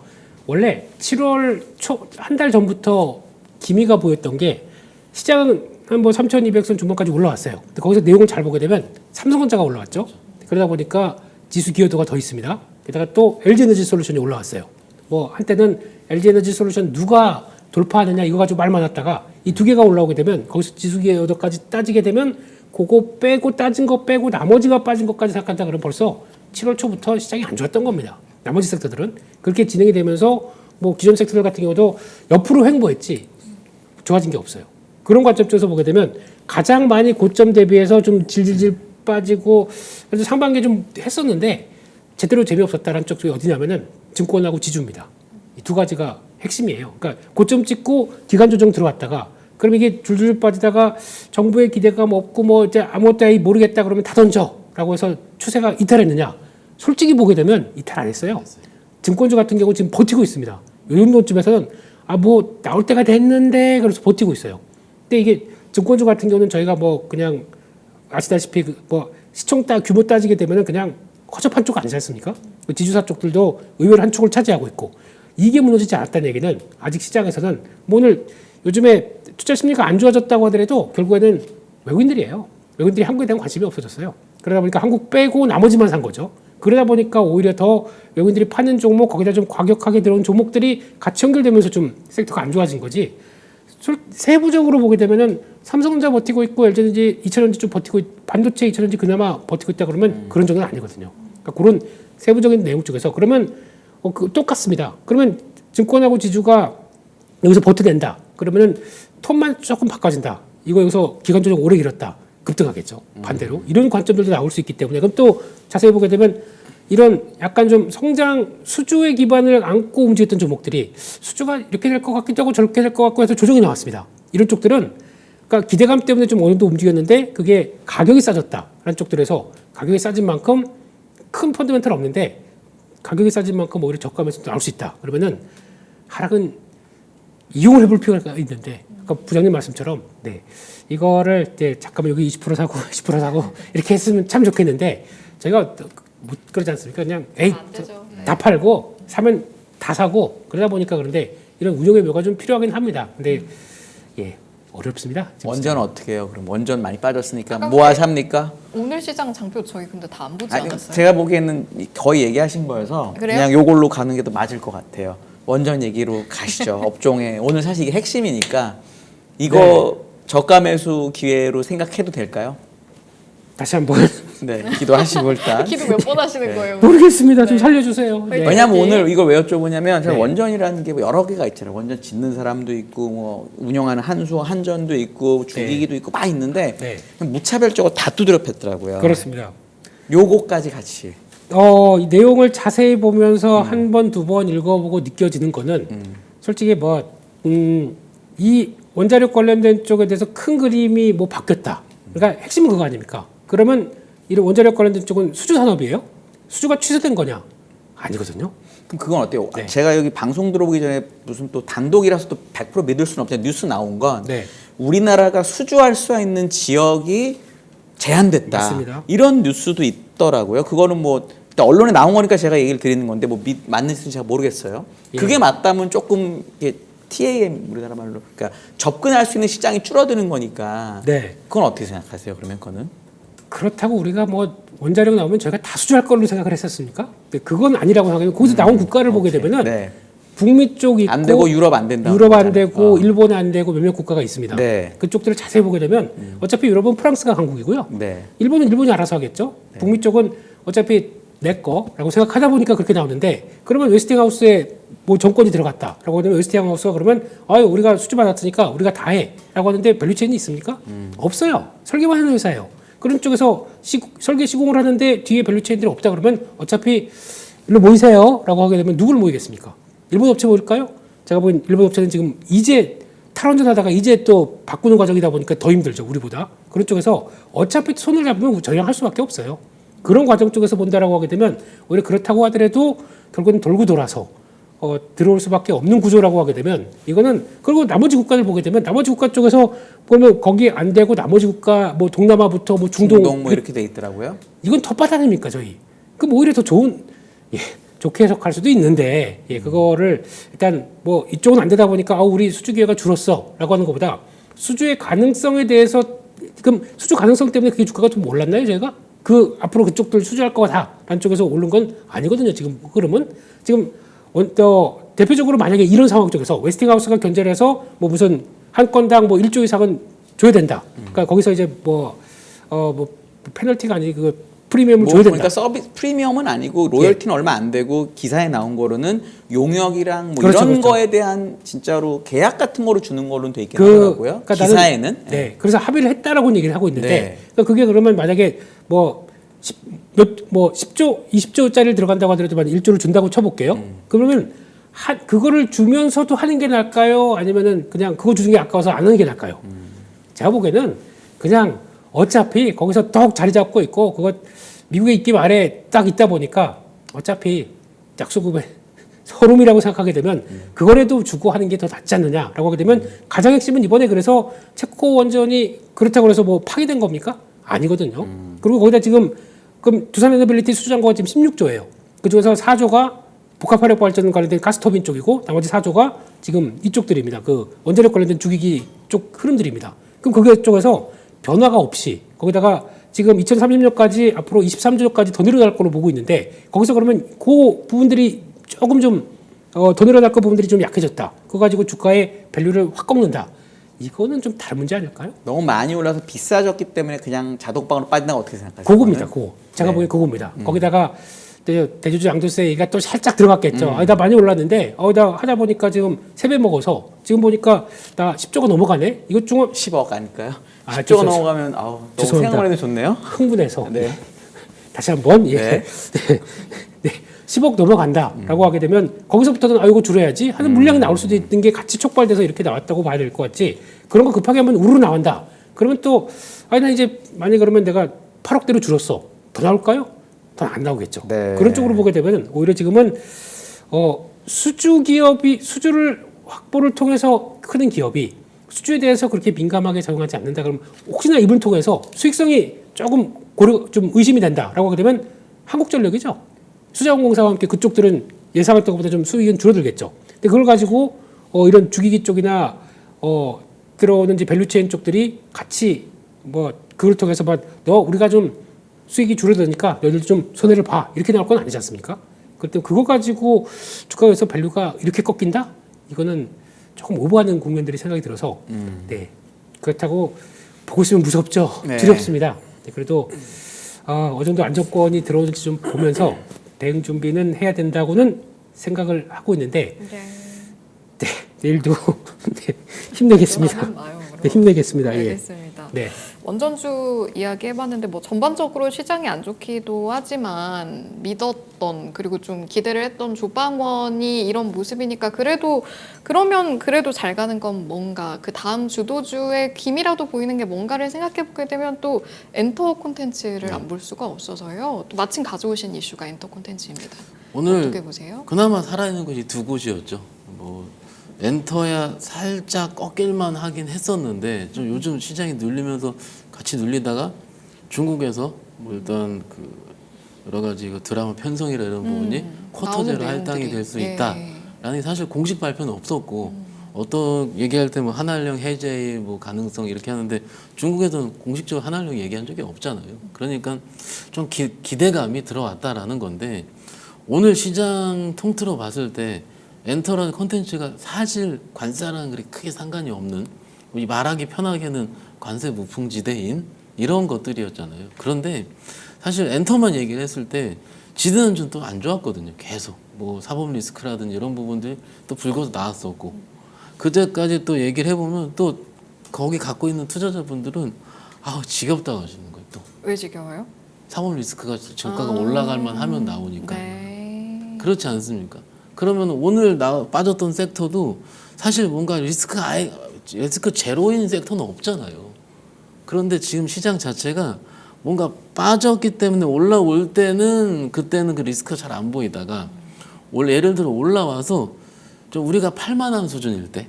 원래 7월 초 한 달 전부터 기미가 보였던 게 시장은 한 뭐 3,200선 중반까지 올라왔어요. 근데 거기서 내용을 잘 보게 되면 삼성전자가 올라왔죠. 그러다 보니까 지수 기여도가 더 있습니다. 게다가 또 LG에너지솔루션이 올라왔어요. 뭐 한때는 LG에너지솔루션 누가 돌파하느냐 이거 가지고 말 많았다가 이 두 개가 올라오게 되면 거기서 지수 기여도까지 따지게 되면 그거 빼고 따진 거 빼고 나머지가 빠진 것까지 생각한다 그러면 벌써 7월 초부터 시장이 안 좋았던 겁니다. 나머지 섹터들은 그렇게 진행이 되면서 뭐 기존 섹터들 같은 경우도 옆으로 횡보했지 좋아진 게 없어요. 그런 관점에서 보게 되면 가장 많이 고점 대비해서 좀 질질질 빠지고 그래서 상반기에 좀 했었는데 제대로 재미없었다는 쪽이 어디냐면은 증권하고 지주입니다. 이 두 가지가 핵심이에요. 그러니까 고점 찍고 기간 조정 들어왔다가 그럼 이게 줄줄 빠지다가 정부의 기대감 없고 뭐 이제 아무것도 모르겠다 그러면 다 던져라고 해서 추세가 이탈했느냐? 솔직히 보게 되면 이탈 안 했어요. 증권주 같은 경우 지금 버티고 있습니다. 이 정도쯤에서는 뭐 나올 때가 됐는데 그래서 버티고 있어요. 근데 이게 증권주 같은 경우는 저희가 뭐 그냥 아시다시피 뭐 시총 규모 따지게 되면은 그냥 허접한 쪽 아니지 않습니까? 지주사 쪽들도 의외로 한 쪽을 차지하고 있고 이게 무너지지 않았다는 얘기는 아직 시장에서는 뭐 오늘 요즘에 투자 심리가 안 좋아졌다고 하더라도 결국에는 외국인들이에요. 외국인들이 한국에 대한 관심이 없어졌어요. 그러다 보니까 한국 빼고 나머지만 산 거죠. 그러다 보니까 오히려 더 외국인들이 파는 종목 거기다 좀 과격하게 들어온 종목들이 같이 연결되면서 좀 섹터가 안 좋아진 거지. 세부적으로 보게 되면은 삼성전자 버티고 있고 LG에너지 2차전지 좀 버티고 반도체 2차전지 그나마 버티고 있다 그러면 그런 정도는 아니거든요. 그러니까 그런 세부적인 내용 쪽에서 그러면 똑같습니다. 그러면 증권하고 지주가 여기서 버텨낸다. 그러면은 톤만 조금 바꿔진다. 이거 여기서 기간 조정 오래 길었다. 급등하겠죠. 반대로 이런 관점들도 나올 수 있기 때문에 그럼 또 자세히 보게 되면 이런 약간 좀 성장 수주의 기반을 안고 움직였던 종목들이 수주가 이렇게 될 것 같기도 하고 저렇게 될 것 같고 해서 조정이 나왔습니다. 이런 쪽들은 그러니까 기대감 때문에 좀 어느 정도 움직였는데 그게 가격이 싸졌다라는 쪽들에서 가격이 싸진 만큼 큰 펀더멘탈 없는데 가격이 싸진 만큼 오히려 저가면서 나올 수 있다. 그러면은 하락은 이용을 해볼 필요가 있는데 아까 부장님 말씀처럼 네 이거를 이제 잠깐만 여기 20% 사고 10% 사고 이렇게 했으면 참 좋겠는데 저희가 못 그러지 않습니까? 그냥 에이 안 되죠. 다 팔고 사면 다 사고 그러다 보니까 그런데 이런 운용의 묘가 좀 필요하긴 합니다. 근데 예 어렵습니다. 원전 어떻게 해요? 그럼 원전 많이 빠졌으니까 아까 뭐 삽니까? 오늘 시장 장표 저희 근데 다 안 보지 아니, 않았어요? 제가 보기에는 거의 얘기하신 거여서 그래요? 그냥 요걸로 가는 게 더 맞을 것 같아요. 원전 얘기로 가시죠. 업종에 오늘 사실 이게 핵심이니까 이거 저가 매수 기회로 생각해도 될까요? 다시 한번 네, 기도하시고 일단. 기도 몇 번 하시는 네. 거예요? 모르겠습니다. 좀 네. 살려주세요. 네. 왜냐면 오늘 이걸 왜 여쭤보냐면 저는 네. 원전이라는 게뭐 여러 개가 있잖아요. 원전 짓는 사람도 있고 뭐 운영하는 한전도 있고 주기기도 있고 막 있는데 네. 그냥 무차별적으로 다 두드려 팼더라고요. 그렇습니다. 요거까지 같이. 이 내용을 자세히 보면서 한 번, 두 번 읽어보고 느껴지는 거는 솔직히 이 원자력 관련된 쪽에 대해서 큰 그림이 뭐 바뀌었다. 그러니까 핵심은 그거 아닙니까? 그러면 이런 원자력 관련된 쪽은 수주 산업이에요? 수주가 취소된 거냐? 아니거든요. 그럼 그건 어때요? 네. 제가 여기 방송 들어오기 전에 무슨 또 단독이라서 또 100% 믿을 수는 없잖아요. 뉴스 나온 건 네. 우리나라가 수주할 수 있는 지역이 제한됐다. 맞습니다. 이런 뉴스도 있더라고요. 그거는 뭐 일단 언론에 나온 거니까 제가 얘기를 드리는 건데 뭐 맞는지는 제가 모르겠어요. 예. 그게 맞다면 조금 이게 TAM 우리나라 말로 그러니까 접근할 수 있는 시장이 줄어드는 거니까. 네. 그건 어떻게 생각하세요? 그러면 그거는? 그렇다고 우리가 뭐 원자력 나오면 저희가 다 수주할 걸로 생각을 했었습니까? 근데 그건 아니라고 생각해요. 거기서 나온 국가를 보게 되면은 네. 북미 쪽 있고 안 되고 유럽 안 된다. 유럽 안 되고 일본 안 되고 몇몇 국가가 있습니다. 네. 그쪽들을 자세히 보게 되면 어차피 유럽은 프랑스가 강국이고요. 네. 일본은 일본이 알아서 하겠죠. 북미 쪽은 어차피 내 거라고 생각하다 보니까 그렇게 나오는데 그러면 웨스팅하우스에 뭐 정권이 들어갔다라고 하면 웨스팅하우스가 그러면 아유 우리가 수주 받았으니까 우리가 다 해라고 하는데 밸류체인이 있습니까? 없어요. 설계만 하는 회사예요. 그런 쪽에서 설계 시공을 하는데 뒤에 밸류체인들이 없다 그러면 어차피 일로 모이세요라고 하게 되면 누구를 모이겠습니까? 일본 업체 모일까요? 제가 보기엔 일본 업체는 지금 이제 탈원전하다가 이제 또 바꾸는 과정이다 보니까 더 힘들죠 우리보다. 그런 쪽에서 어차피 손을 잡으면 저희랑 할 수밖에 없어요. 그런 과정 쪽에서 본다라고 하게 되면 오히려 그렇다고 하더라도 결국은 돌고 돌아서 들어올 수밖에 없는 구조라고 하게 되면 이거는 그리고 나머지 국가를 보게 되면 나머지 국가 쪽에서 보면 거기 안 되고 나머지 국가 뭐 동남아부터 뭐 중동 뭐 이렇게 돼 있더라고요. 이건 텃밭 아닙니까 저희? 그럼 오히려 더 좋은 좋게 해석할 수도 있는데 그거를 일단 뭐 이쪽은 안 되다 보니까 우리 수주 기회가 줄었어라고 하는 것보다 수주의 가능성에 대해서 지금 수주 가능성 때문에 그게 주가가 좀 올랐나요 저희가? 그 앞으로 그쪽들 수주할 거다라는 쪽에서 오른 건 아니거든요 지금 흐름은 지금 대표적으로 만약에 이런 상황 쪽에서 웨스팅하우스가 견제를 해서 뭐 무슨 한 건당 뭐 1조 이상은 줘야 된다. 그러니까 거기서 이제 뭐 페널티가 아니고 그 프리미엄을 줘야 된다. 그러니까 서비스 프리미엄은 아니고 로열티는 얼마 안 되고 기사에 나온 거로는 용역이랑 뭐 그렇죠, 이런 그렇죠. 거에 대한 진짜로 계약 같은 거로 주는 거로는 돼 있긴 하더라고요. 그러니까 기사에는. 네. 그래서 합의를 했다라고 얘기를 하고 있는데 네. 그러니까 그게 그러면 만약에 뭐 10조, 20조짜리를 들어간다고 하더라도 1조를 준다고 쳐볼게요. 그러면 그거를 주면서도 하는 게 나을까요? 아니면은 그냥 그거 주는 게 아까워서 안 하는 게 나을까요? 제가 보기에는 그냥 어차피 거기서 떡 자리 잡고 있고 그거 미국에 있기 말에 딱 있다 보니까 어차피 약소급의 서름이라고 생각하게 되면 그거라도 주고 하는 게 더 낫지 않느냐라고 하게 되면 가장 핵심은 이번에 그래서 체코 원전이 그렇다고 해서 뭐 파기된 겁니까? 아니거든요. 그리고 거기다 지금 그럼 두산에너빌리티 수주잔고가 지금 16조예요. 그중에서 4조가 복합화력 발전 관련된 가스터빈 쪽이고 나머지 4조가 지금 이쪽들입니다. 그 원자력 관련된 주기기 쪽 흐름들입니다. 그럼 그게 쪽에서 변화가 없이 거기다가 지금 2030년까지 앞으로 23조까지 더 늘어날 걸로 보고 있는데 거기서 그러면 그 부분들이 조금 좀 더 늘어날 그 부분들이 좀 약해졌다. 그거 가지고 주가의 밸류를 확 꺾는다. 이거는 좀 다른 문제 아닐까요? 너무 많이 올라서 비싸졌기 때문에 그냥 자동방으로 빠진다고 어떻게 생각하세요? 그겁니다. 그거. 제가 네. 보기엔 그겁니다. 거기다가 대주주 양도세 얘기가 또 살짝 들어갔겠죠. 나 많이 올랐는데 나 하다 보니까 지금 3배 먹어서 지금 보니까 나 10조가 넘어가네. 이것 중 10억 아닐까요? 아, 10조가 넘어가면 너무 죄송합니다. 생각만 해도 좋네요. 흥분해서 네. 다시 한번 네. 네. 10억 넘어간다라고 하게 되면 거기서부터는 이거 줄여야지 하는 물량이 나올 수도 있는 게 같이 촉발돼서 이렇게 나왔다고 봐야 될 것 같지. 그런 거 급하게 하면 우르르 나온다. 그러면 또 나 이제 만약 그러면 내가 8억대로 줄었어. 더 나올까요? 더 안 나오겠죠. 네. 그런 쪽으로 보게 되면 오히려 지금은 수주 기업이 수주를 확보를 통해서 크는 기업이 수주에 대해서 그렇게 민감하게 작용하지 않는다. 그러면 혹시나 이분 통해서 수익성이 조금 좀 의심이 된다라고 하게 되면 한국전력이죠. 수자원공사와 함께 그쪽들은 예상했던 것보다 좀 수익은 줄어들겠죠. 근데 그걸 가지고 이런 주기기 쪽이나 들어오는 이제 밸류체인 쪽들이 같이 뭐 그걸 통해서 너 우리가 좀 수익이 줄어드니까 너희들 좀 손해를 봐 이렇게 나올 건 아니지 않습니까? 그때 그거 가지고 주가에서 밸류가 이렇게 꺾인다? 이거는 조금 오버하는 국민들이 생각이 들어서 네 그렇다고 보고 있으면 무섭죠. 네. 두렵습니다. 네, 그래도 어느 정도 안정권이 들어오는지 좀 보면서 대응 준비는 해야 된다고는 생각을 하고 있는데 네, 내일도 네, 힘내겠습니다. 일어나면 마요, 그럼. 네, 힘내겠습니다. 예. 알겠습니다. 네. 원전주 이야기 해봤는데 뭐 전반적으로 시장이 안 좋기도 하지만 믿었던 그리고 좀 기대를 했던 조방원이 이런 모습이니까 그러면 그래도 잘 가는 건 뭔가 그 다음 주도주의 기미라도 보이는 게 뭔가를 생각해보게 되면 또 엔터 콘텐츠를 안 볼 수가 없어서요. 또 마침 가져오신 이슈가 엔터 콘텐츠입니다. 오늘 어떻게 보세요? 그나마 살아있는 곳이 두 곳이었죠. 뭐 엔터야 살짝 꺾일만 하긴 했었는데 좀 요즘 시장이 눌리면서 같이 눌리다가 중국에서 뭐 일단 그 여러 가지 그 드라마 편성이라 이런 부분이 쿼터제로 나오는 할당이 내용들이. 될 수 예. 있다라는 사실 공식 발표는 없었고 어떤 얘기할 때 뭐 한한령 해제의 뭐 가능성 이렇게 하는데 중국에서는 공식적으로 한한령 얘기한 적이 없잖아요. 그러니까 좀 기대감이 들어왔다라는 건데 오늘 시장 통틀어 봤을 때 엔터라는 콘텐츠가 사실 관세랑 그렇게 크게 상관이 없는 이 말하기 편하게는 관세 무풍지대인 이런 것들이었잖아요. 그런데 사실 엔터만 얘기를 했을 때 지드는 좀 또 안 좋았거든요. 계속 뭐 사법 리스크라든지 이런 부분들이 또 불거져 나왔었고 그때까지 또 얘기를 해보면 또 거기 갖고 있는 투자자분들은 아우 지겹다고 하시는 거예요. 또 왜 지겨워요? 사법 리스크가 증가가 올라갈만 하면 나오니까 네. 그렇지 않습니까? 그러면 오늘 빠졌던 섹터도 사실 뭔가 리스크 제로인 섹터는 없잖아요. 그런데 지금 시장 자체가 뭔가 빠졌기 때문에 올라올 때는 그때는 그 리스크가 잘 안 보이다가 예를 들어 올라와서 좀 우리가 팔만한 수준일 때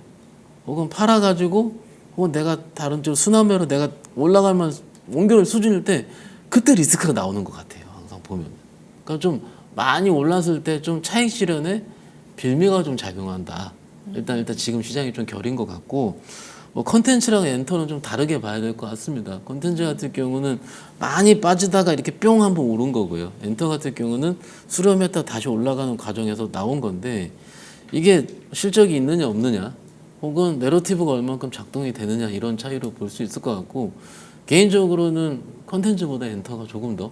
혹은 팔아가지고 혹은 내가 다른 쪽 순환매로 내가 올라갈만 옮겨올 수준일 때 그때 리스크가 나오는 것 같아요. 항상 보면. 그러니까 좀 많이 올랐을 때 좀 차익 실현에 빌미가 좀 작용한다. 일단 지금 시장이 좀 결인 것 같고 뭐 컨텐츠랑 엔터는 좀 다르게 봐야 될 것 같습니다. 컨텐츠 같은 경우는 많이 빠지다가 이렇게 뿅 한번 오른 거고요. 엔터 같은 경우는 수렴했다 다시 올라가는 과정에서 나온 건데 이게 실적이 있느냐 없느냐 혹은 내러티브가 얼만큼 작동이 되느냐 이런 차이로 볼 수 있을 것 같고 개인적으로는 컨텐츠보다 엔터가 조금 더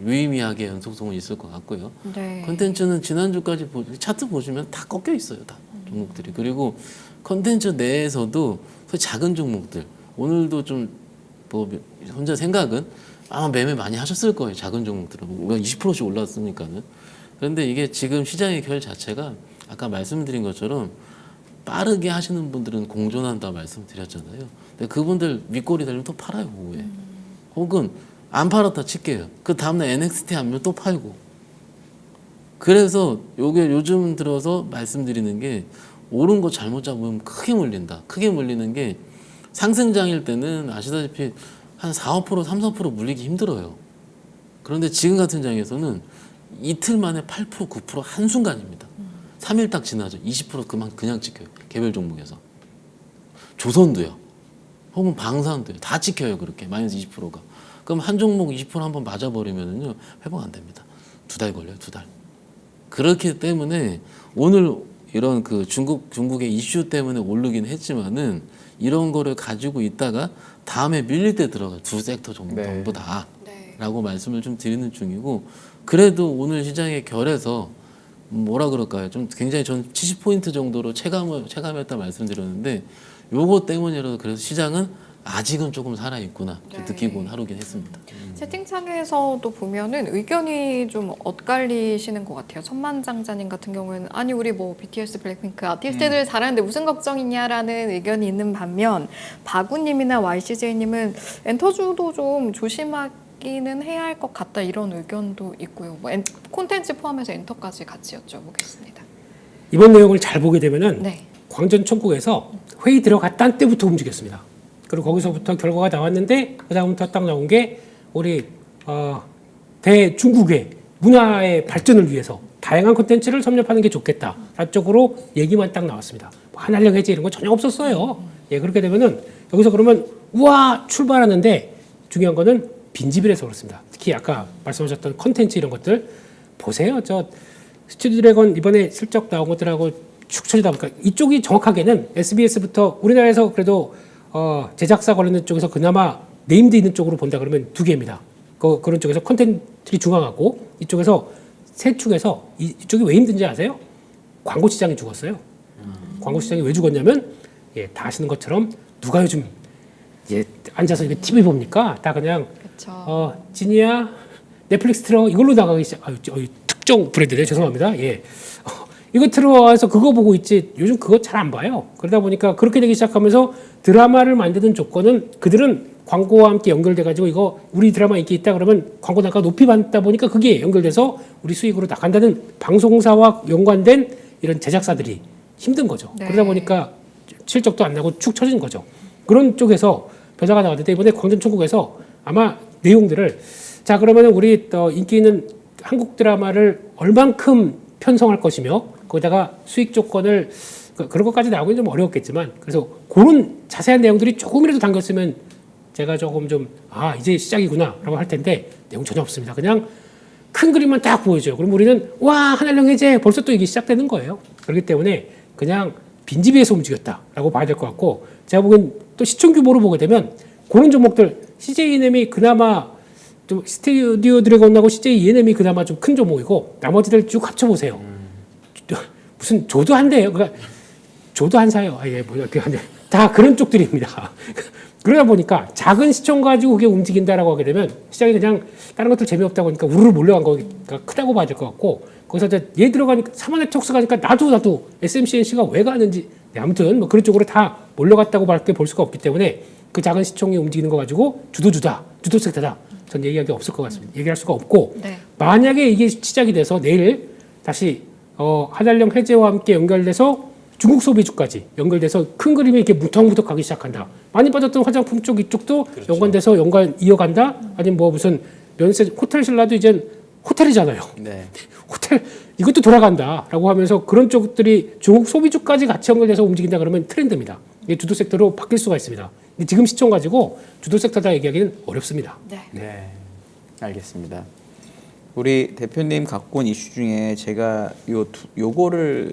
유의미하게 연속성은 있을 것 같고요. 네. 컨텐츠는 지난주까지 차트 보시면 다 꺾여 있어요. 다 종목들이. 그리고 컨텐츠 내에서도 작은 종목들 오늘도 좀 뭐 혼자 생각은 아마 매매 많이 하셨을 거예요. 작은 종목들은 뭐 20%씩 올랐으니까는. 그런데 이게 지금 시장의 결 자체가 아까 말씀드린 것처럼 빠르게 하시는 분들은 공존한다 말씀드렸잖아요. 근데 그분들 윗꼬리 달리면 또 팔아요 오후에. 혹은 안 팔았다 칠게요. 그 다음날 NXT 하면 또 팔고. 그래서 요게 요즘 들어서 말씀드리는 게 오른 거 잘못 잡으면 크게 물린다. 크게 물리는 게 상승장일 때는 아시다시피 한 4, 5%, 3, 4% 물리기 힘들어요. 그런데 지금 같은 장에서는 이틀 만에 8%, 9% 한순간입니다. 3일 딱 지나죠. 20% 그냥 찍혀요. 개별 종목에서. 조선도요. 혹은 방산도요. 다 찍혀요. 그렇게 마이너스 20%가. 그럼 한 종목 20% 한번 맞아버리면은요 회복 안 됩니다. 2달 걸려요. 2달. 그렇기 때문에 오늘 이런 그 중국의 이슈 때문에 오르긴 했지만은 이런 거를 가지고 있다가 다음에 밀릴 때 들어가 두 섹터 전부 다 네. 라고 말씀을 좀 드리는 중이고 그래도 오늘 시장의 결에서 뭐라 그럴까요? 좀 굉장히 전 70포인트 정도로 체감했다 말씀드렸는데 요거 때문이라도 그래서 시장은 아직은 조금 살아있구나 네. 느끼고 온 하루긴 했습니다. 채팅창에서도 보면은 의견이 좀 엇갈리시는 것 같아요. 천만장자님 같은 경우에는 아니 우리 뭐 BTS, 블랙핑크 아티스트들 잘하는데 무슨 걱정이냐라는 의견이 있는 반면 바구님이나 YCJ님은 엔터주도 좀 조심하기는 해야 할 것 같다 이런 의견도 있고요. 뭐 콘텐츠 포함해서 엔터까지 같이 여쭤보겠습니다. 이번 내용을 잘 보게 되면은 네. 광전 천국에서 회의 들어갔던 때부터 움직였습니다. 그리고 거기서부터 결과가 나왔는데 그 다음부터 딱 나온 게 우리 대중국의 문화의 발전을 위해서 다양한 콘텐츠를 섭렵하는 게 좋겠다. 쪽으로 얘기만 딱 나왔습니다. 뭐 한한령 해제 이런 거 전혀 없었어요. 예, 그렇게 되면은 여기서 그러면 우와 출발하는데 중요한 거는 빈집이라서 그렇습니다. 특히 아까 말씀하셨던 콘텐츠 이런 것들 보세요. 저 스튜디오 드래곤 이번에 실적 나온 것들하고 축 처리다 보니까 이쪽이 정확하게는 SBS부터 우리나라에서 그래도 제작사 관련된 쪽에서 그나마 네임드 있는 쪽으로 본다 그러면 두 개입니다. 그런 쪽에서 콘텐츠가 중앙하고 이쪽에서 세 축에서 이쪽이 왜 힘든지 아세요? 광고 시장이 죽었어요. 광고 시장이 왜 죽었냐면 예, 다 아시는 것처럼 누가 요즘 예, 앉아서 이거 TV 봅니까? 다 그냥 그렇죠. 지니야 넷플릭스 틀어 이걸로 나가기 시작. 특정 브랜드네 죄송합니다. 예. 이거 들어와서 그거 보고 있지 요즘 그거 잘 안 봐요. 그러다 보니까 그렇게 되기 시작하면서 드라마를 만드는 조건은 그들은 광고와 함께 연결돼 가지고 이거 우리 드라마 인기 있다 그러면 광고 단가 높이 받다 보니까 그게 연결돼서 우리 수익으로 나간다는 방송사와 연관된 이런 제작사들이 힘든 거죠. 네. 그러다 보니까 실적도 안 나고 축 처진 거죠. 그런 쪽에서 변화가 나왔는데 이번에 광전총국에서 아마 내용들을 자 그러면 우리 인기 있는 한국 드라마를 얼만큼 편성할 것이며 거기다가 수익 조건을 그런 것까지 나오기는 좀 어려웠겠지만 그래서 그런 자세한 내용들이 조금이라도 담겼으면 제가 조금 좀 이제 시작이구나라고 할 텐데 내용 전혀 없습니다. 그냥 큰 그림만 딱 보여줘요. 그럼 우리는 와 한알령 해제 벌써 또 이게 시작되는 거예요. 그렇기 때문에 그냥 빈집에서 움직였다라고 봐야 될 것 같고 제가 보기엔 또 시총 규모로 보게 되면 그런 종목들 CJ ENM이 그나마 좀 스튜디오 드래곤하고 CJ ENM이 그나마 좀 큰 종목이고 나머지들 쭉 합쳐보세요. 무슨 조도 한대요. 그러니까 조도 한 사요. 뭐 이렇게 한데 다 그런 쪽들입니다. 그러다 보니까 작은 시총 가지고 그게 움직인다라고 하게 되면 시장이 그냥 다른 것들 재미없다고 하니까 우르르 몰려간 거가 크다고 봐야 될 것 같고 거기서 이제 얘 들어가니까 사마네트웍스 가니까 나도 SMCNC가 왜 가는지 아무튼 뭐 그런 쪽으로 다 몰려갔다고 밖에 볼 수가 없기 때문에 그 작은 시총이 움직이는 거 가지고 주도 섹터다. 전 얘기하기 없을 것 같습니다. 얘기할 수가 없고 네. 만약에 이게 시작이 돼서 내일 다시 한알령 해제와 함께 연결돼서 중국 소비주까지 연결돼서 큰 그림이 이렇게 무턱무턱 가기 시작한다. 많이 빠졌던 화장품 쪽 이쪽도 그렇죠. 연관돼서 이어간다. 아니면 뭐 무슨 면세 호텔 신라도 이젠 호텔이잖아요. 네. 호텔 이것도 돌아간다라고 하면서 그런 쪽들이 중국 소비주까지 같이 연결돼서 움직인다 그러면 트렌드입니다. 이게 주도 섹터로 바뀔 수가 있습니다. 근데 지금 시총 가지고 주도 섹터다 얘기하기는 어렵습니다. 네. 네, 알겠습니다. 우리 대표님 갖고 온 이슈 중에 제가 요거를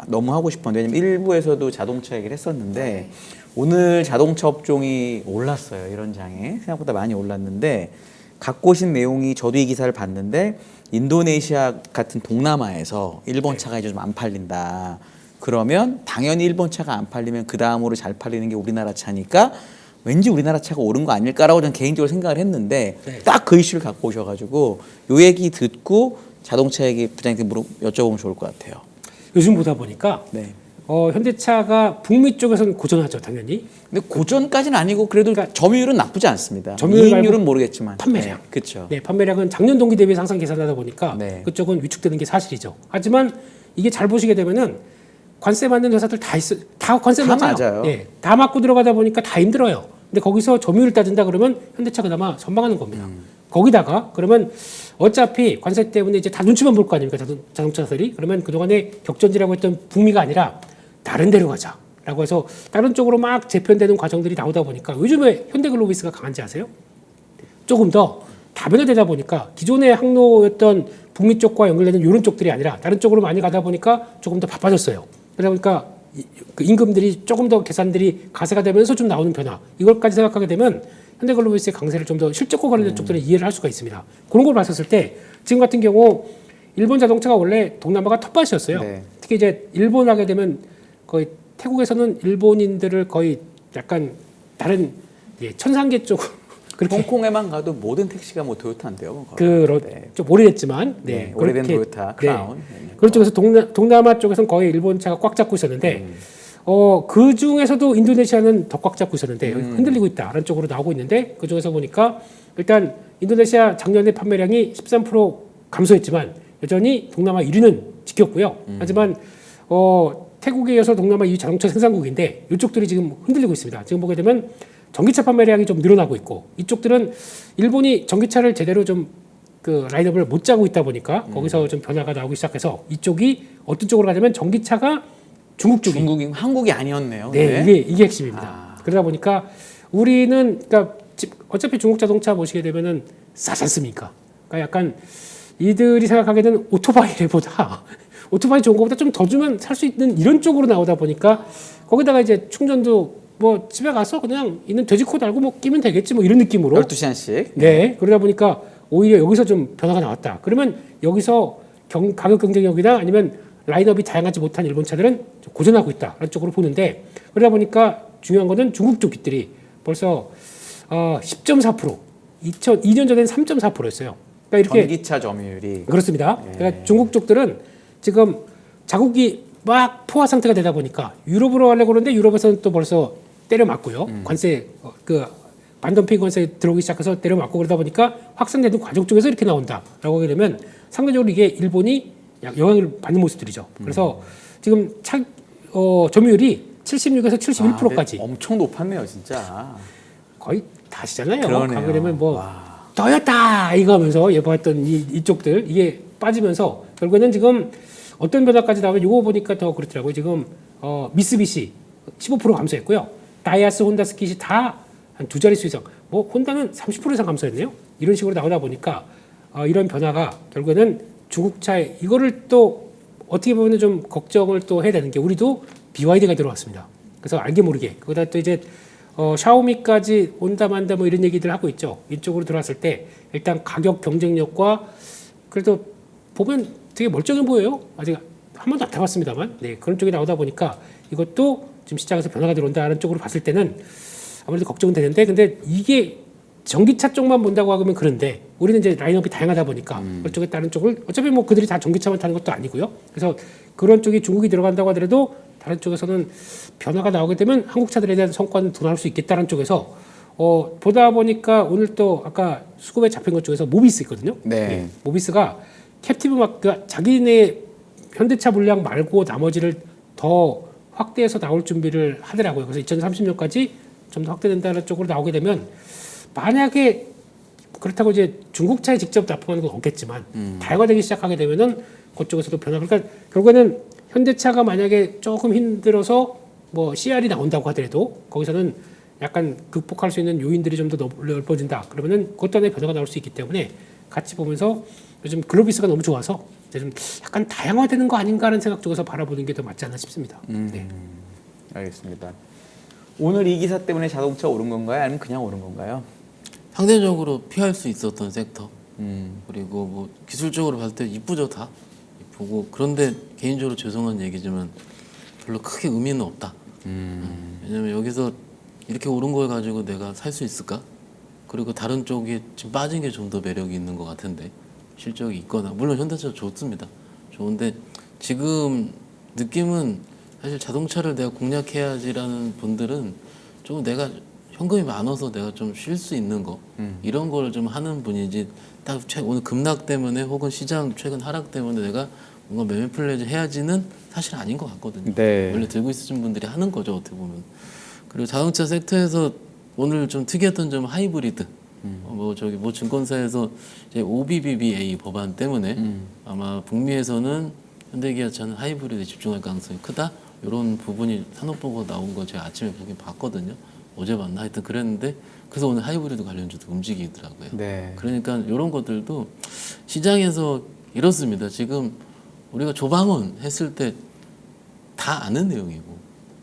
너무 하고 싶었는데 왜냐면 일부에서도 자동차 얘기를 했었는데 네. 오늘 자동차 업종이 올랐어요. 이런 장에 생각보다 많이 올랐는데 갖고 오신 내용이 저도 이 기사를 봤는데 인도네시아 같은 동남아에서 일본 차가 이제 좀 안 팔린다. 그러면 당연히 일본 차가 안 팔리면 그 다음으로 잘 팔리는 게 우리나라 차니까 왠지 우리나라 차가 오른 거 아닐까라고 저는 개인적으로 생각을 했는데 네. 딱 그 이슈를 갖고 오셔가지고 요 얘기 듣고 자동차 얘기 부장님께 여쭤보면 좋을 것 같아요. 요즘 보다 보니까 네. 현대차가 북미 쪽에서는 고전하죠, 당연히. 근데 고전까지는 아니고 그래도 점유율은 나쁘지 않습니다. 점유율 이익률은 말고 모르겠지만 판매량. 네, 그렇죠. 네, 판매량은 작년 동기 대비 항상 계산하다 보니까 네. 그쪽은 위축되는 게 사실이죠. 하지만 이게 잘 보시게 되면은 관세 받는 회사들 다 관세 다 맞아요. 맞아요. 네, 다 맞고 들어가다 보니까 다 힘들어요. 근데 거기서 점유율 따진다 그러면 현대차 그나마 선방하는 겁니다. 거기다가 그러면 어차피 관세 때문에 이제 다 눈치만 볼 거 아닙니까 자동차들이. 그러면 그동안에 격전지라고 했던 북미가 아니라 다른 데로 가자라고 해서 다른 쪽으로 막 재편되는 과정들이 나오다 보니까 요즘에 현대글로비스가 강한지 아세요? 조금 더 다변화되다 보니까 기존의 항로였던 북미 쪽과 연결되는 이런 쪽들이 아니라 다른 쪽으로 많이 가다 보니까 조금 더 바빠졌어요. 그러다 보니까 그 임금들이 조금 더 계산들이 가세가 되면서 좀 나오는 변화 이걸까지 생각하게 되면 현대글로비스의 강세를 좀 더 실적과 관련된 쪽들을 이해를 할 수가 있습니다. 그런 걸 봤었을 때 지금 같은 경우 일본 자동차가 원래 동남아가 텃밭이었어요. 네. 특히 이제 일본 하게 되면 거의 태국에서는 일본인들을 거의 약간 다른 천상계 쪽으로 그렇게 홍콩에만 가도 모든 택시가 뭐 토요타인데요. 네. 좀 오래됐지만 네, 오래된 그렇게, 토요타 크라운. 네. 그런 쪽에서 동남아 쪽에서는 거의 일본 차가 꽉 잡고 있었는데 그 중에서도 인도네시아는 더 꽉 잡고 있었는데 흔들리고 있다라는 쪽으로 나오고 있는데 그 중에서 보니까 일단 인도네시아 작년에 판매량이 13% 감소했지만 여전히 동남아 1위는 지켰고요. 하지만 태국에 이어서 동남아 2위 자동차 생산국인데 이쪽들이 지금 흔들리고 있습니다. 지금 보게 되면 전기차 판매량이 좀 늘어나고 있고 이쪽들은 일본이 전기차를 제대로 좀 그 라인업을 못 짜고 있다 보니까 거기서 좀 변화가 나오기 시작해서 이쪽이 어떤 쪽으로 가냐면 전기차가 중국 쪽이 중국이 한국이 아니었네요. 네, 네. 이게 핵심입니다. 그러다 보니까 우리는 그러니까 어차피 중국 자동차 보시게 되면은 싸지 않습니까? 그러니까 약간 이들이 생각하기에는 오토바이보다 오토바이 좋은 것보다 좀 더 주면 살 수 있는 이런 쪽으로 나오다 보니까 거기다가 이제 충전도 뭐 집에 가서 그냥 있는 돼지코 달고 뭐 끼면 되겠지 뭐 이런 느낌으로 12시간씩. 네, 그러다 보니까 오히려 여기서 좀 변화가 나왔다. 그러면 여기서 가격 경쟁력이나 아니면 라인업이 다양하지 못한 일본 차들은 좀 고전하고 있다라는 쪽으로 보는데 그러다 보니까 중요한 거는 중국 쪽 깃들이 벌써 10.4% 2년 전에는 3.4%였어요. 그러니까 이렇게 전기차 점유율이 그렇습니다. 네. 그러니까 중국 쪽들은 지금 자국이 막 포화 상태가 되다 보니까 유럽으로 가려고 그러는데 유럽에서는 또 벌써 때려 맞고요. 관세 반덤핑 관세 들어오기 시작해서 때려 맞고 그러다 보니까 확산되는 과정 쪽에서 이렇게 나온다라고 하게 되면 상대적으로 이게 일본이 영향을 받는 모습들이죠. 그래서 지금 점유율이 76에서 71%까지 네, 엄청 높았네요, 진짜. 거의 다시잖아요. 그러네요. 그러면 뭐 와. 떠였다 이거 하면서 예보했던 이쪽들 이게 빠지면서 결국에는 지금 어떤 변화까지 나오면 이거 보니까 더 그렇더라고요. 지금 미쓰비시 15% 감소했고요. 다이하스, 혼다, 스킷이 다 한 두 자릿수 이상. 뭐 혼다는 30% 이상 감소했네요. 이런 식으로 나오다 보니까 이런 변화가 결국에는 중국차에 이거를 또 어떻게 보면 좀 걱정을 또 해야 되는 게 우리도 BYD가 들어왔습니다. 그래서 알게 모르게 거기다 또 이제 샤오미까지 온다 만다 뭐 이런 얘기들 하고 있죠. 이쪽으로 들어왔을 때 일단 가격 경쟁력과 그래도 보면 되게 멀쩡해 보여요. 아직 한 번도 안 타봤습니다만 네, 그런 쪽이 나오다 보니까 이것도 지금 시장에서 변화가 들어온다는 쪽으로 봤을 때는 아무래도 걱정은 되는데 근데 이게 전기차 쪽만 본다고 하면 그런데 우리는 이제 라인업이 다양하다 보니까 그쪽에 다른 쪽을 어차피 뭐 그들이 다 전기차만 타는 것도 아니고요. 그래서 그런 쪽이 중국이 들어간다고 하더라도 다른 쪽에서는 변화가 나오게 되면 한국 차들에 대한 성과는 더 나올 수 있겠다는 쪽에서 보다 보니까 오늘 또 아까 수급에 잡힌 것 중에서 모비스 있거든요. 네. 모비스가 캡티브 마크가 자기네 현대차 물량 말고 나머지를 더 확대해서 나올 준비를 하더라고요. 그래서 2030년까지 좀 더 확대된다는 쪽으로 나오게 되면 만약에 그렇다고 이제 중국차에 직접 납품하는 건 없겠지만 다양화되기 시작하게 되면은 그쪽에서도 변화. 그러니까 결국에는 현대차가 만약에 조금 힘들어서 뭐 CR이 나온다고 하더라도 거기서는 약간 극복할 수 있는 요인들이 좀 더 넓어진다. 그러면은 그것 안에 변화가 나올 수 있기 때문에 같이 보면서 요즘 글로비스가 너무 좋아서 이제 좀 약간 다양화되는 거 아닌가 하는 생각 쪽에서 바라보는 게 더 맞지 않나 싶습니다. 네. 알겠습니다. 오늘 이 기사 때문에 자동차 오른 건가요? 아니면 그냥 오른 건가요? 상대적으로 피할 수 있었던 섹터 그리고 뭐 기술적으로 봤을 때 이쁘죠 다 보고 그런데 개인적으로 죄송한 얘기지만 별로 크게 의미는 없다. 왜냐면 여기서 이렇게 오른 걸 가지고 내가 살 수 있을까? 그리고 다른 쪽이 지금 빠진 게 좀 더 매력이 있는 것 같은데 실적이 있거나 물론 현대차 좋습니다. 좋은데 지금 느낌은 사실 자동차를 내가 공략해야지라는 분들은 좀 내가 현금이 많아서 내가 좀 쉴 수 있는 거 이런 걸 좀 하는 분이지 딱 오늘 급락 때문에 혹은 시장 최근 하락 때문에 내가 뭔가 매매 플레이 해야지는 사실 아닌 것 같거든요. 네. 원래 들고 있으신 분들이 하는 거죠 어떻게 보면. 그리고 자동차 섹터에서 오늘 좀 특이했던 점은 하이브리드. 뭐 저기 뭐 증권사에서 이제 OBBBA 법안 때문에 아마 북미에서는 현대기아차는 하이브리드에 집중할 가능성이 크다. 이런 부분이 산업보고 나온 거 제가 아침에 보긴 봤거든요. 어제 봤나 하여튼 그랬는데 그래서 오늘 하이브리드 관련주도 움직이더라고요. 네. 그러니까 이런 것들도 시장에서 이렇습니다. 지금 우리가 조방원 했을 때 다 아는 내용이고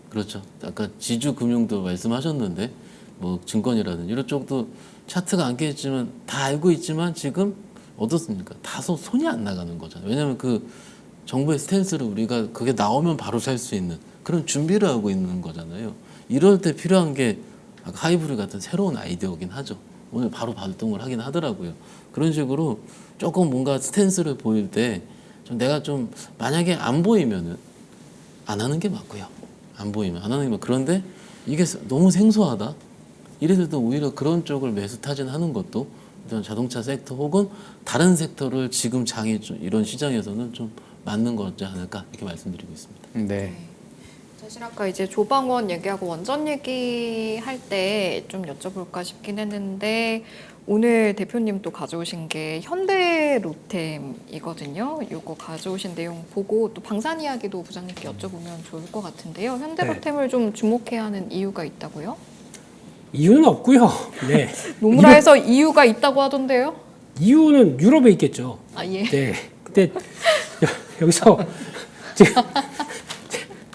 그렇죠. 아까 지주금융도 말씀하셨는데 뭐 증권이라든지 이런 쪽도 차트가 안 깨있지만 다 알고 있지만 지금 어떻습니까? 다소 손이 안 나가는 거잖아요. 왜냐하면 그 정부의 스탠스를 우리가 그게 나오면 바로 살 수 있는 그런 준비를 하고 있는 거잖아요. 이럴 때 필요한 게 하이브리드 같은 새로운 아이디어긴 하죠. 오늘 바로 발동을 하긴 하더라고요. 그런 식으로 조금 뭔가 스탠스를 보일 때 좀 내가 좀 만약에 안 보이면은 안 하는 게 맞고요. 안 보이면 안 하는 게 맞고 그런데 이게 너무 생소하다. 이래서도 오히려 그런 쪽을 매수 타진하는 것도 일단 자동차 섹터 혹은 다른 섹터를 지금 장이 좀 이런 시장에서는 좀 맞는 거지 않을까 이렇게 말씀드리고 있습니다. 네. 사실 아까 이제 조방원 얘기하고 원전 얘기할 때 좀 여쭤볼까 싶긴 했는데 오늘 대표님 또 가져오신 게 현대 로템이거든요. 요거 가져오신 내용 보고 또 방산 이야기도 부장님께 여쭤보면 좋을 것 같은데요. 현대 네. 로템을 좀 주목해야 하는 이유가 있다고요? 이유는 없고요. 네. 노무라에서 이유가 있다고 하던데요? 이유는 유럽에 있겠죠. 아 예. 네. 근데 여기서 지금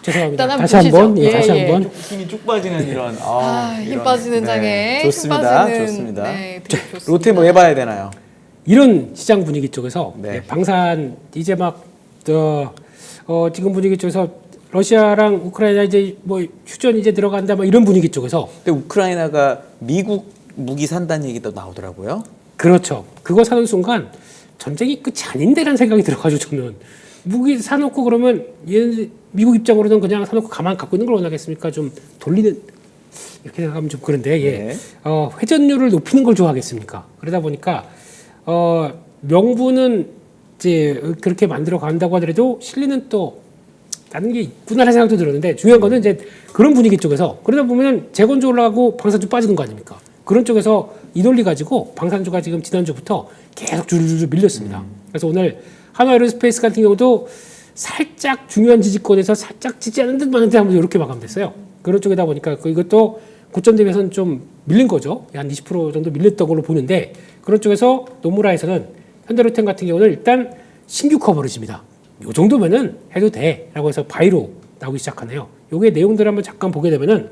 죄송합니다. 일단 다시 보시죠. 한번 예, 다시 예. 한번 힘이 쭉 빠지는 이런. 힘 이런. 빠지는 네. 장에 좋습니다. 힘 빠지는, 좋습니다. 네, 되게 좋습니다. 로테 뭐 해봐야 되나요? 이런 시장 분위기 쪽에서 네. 네, 방산 이제 막 지금 분위기 쪽에서 러시아랑 우크라이나 이제 뭐 휴전 이제 들어간다 뭐 이런 분위기 쪽에서 근데 우크라이나가 미국 무기 산다는 얘기도 나오더라고요. 그렇죠. 그거 사는 순간 전쟁이 끝이 아닌데라는 생각이 들어가지고 저는 무기 사놓고 그러면 미국 입장으로는 그냥 사놓고 가만 갖고 있는 걸 원하겠습니까? 좀 돌리는 이렇게 생각하면 좀 그런데 예. 네. 회전율을 높이는 걸 좋아하겠습니까? 그러다 보니까 명분은 이제 그렇게 만들어 간다고 하더라도 실리는 또 다는 게 있구나라는 생각도 들었는데 중요한 거는 이제 그런 분위기 쪽에서 그러다 보면 재건조 올라가고 방산주 빠지는 거 아닙니까? 그런 쪽에서 이 논리 가지고 방산주가 지금 지난주부터 계속 줄줄줄 밀렸습니다. 그래서 오늘 한화에어로스페이스 같은 경우도 살짝 중요한 지지권에서 살짝 지지하는 듯 마는 듯 하면서 이렇게 마감됐어요. 그런 쪽이다 보니까 이것도 고점 대비해서는 좀 밀린 거죠. 한 20% 정도 밀렸던 걸로 보는데 그런 쪽에서 노무라에서는 현대로템 같은 경우는 일단 신규 커버리지입니다. 요 정도면은 해도 돼라고 해서 바이로 나오기 시작하네요. 요게 내용들을 한번 잠깐 보게 되면은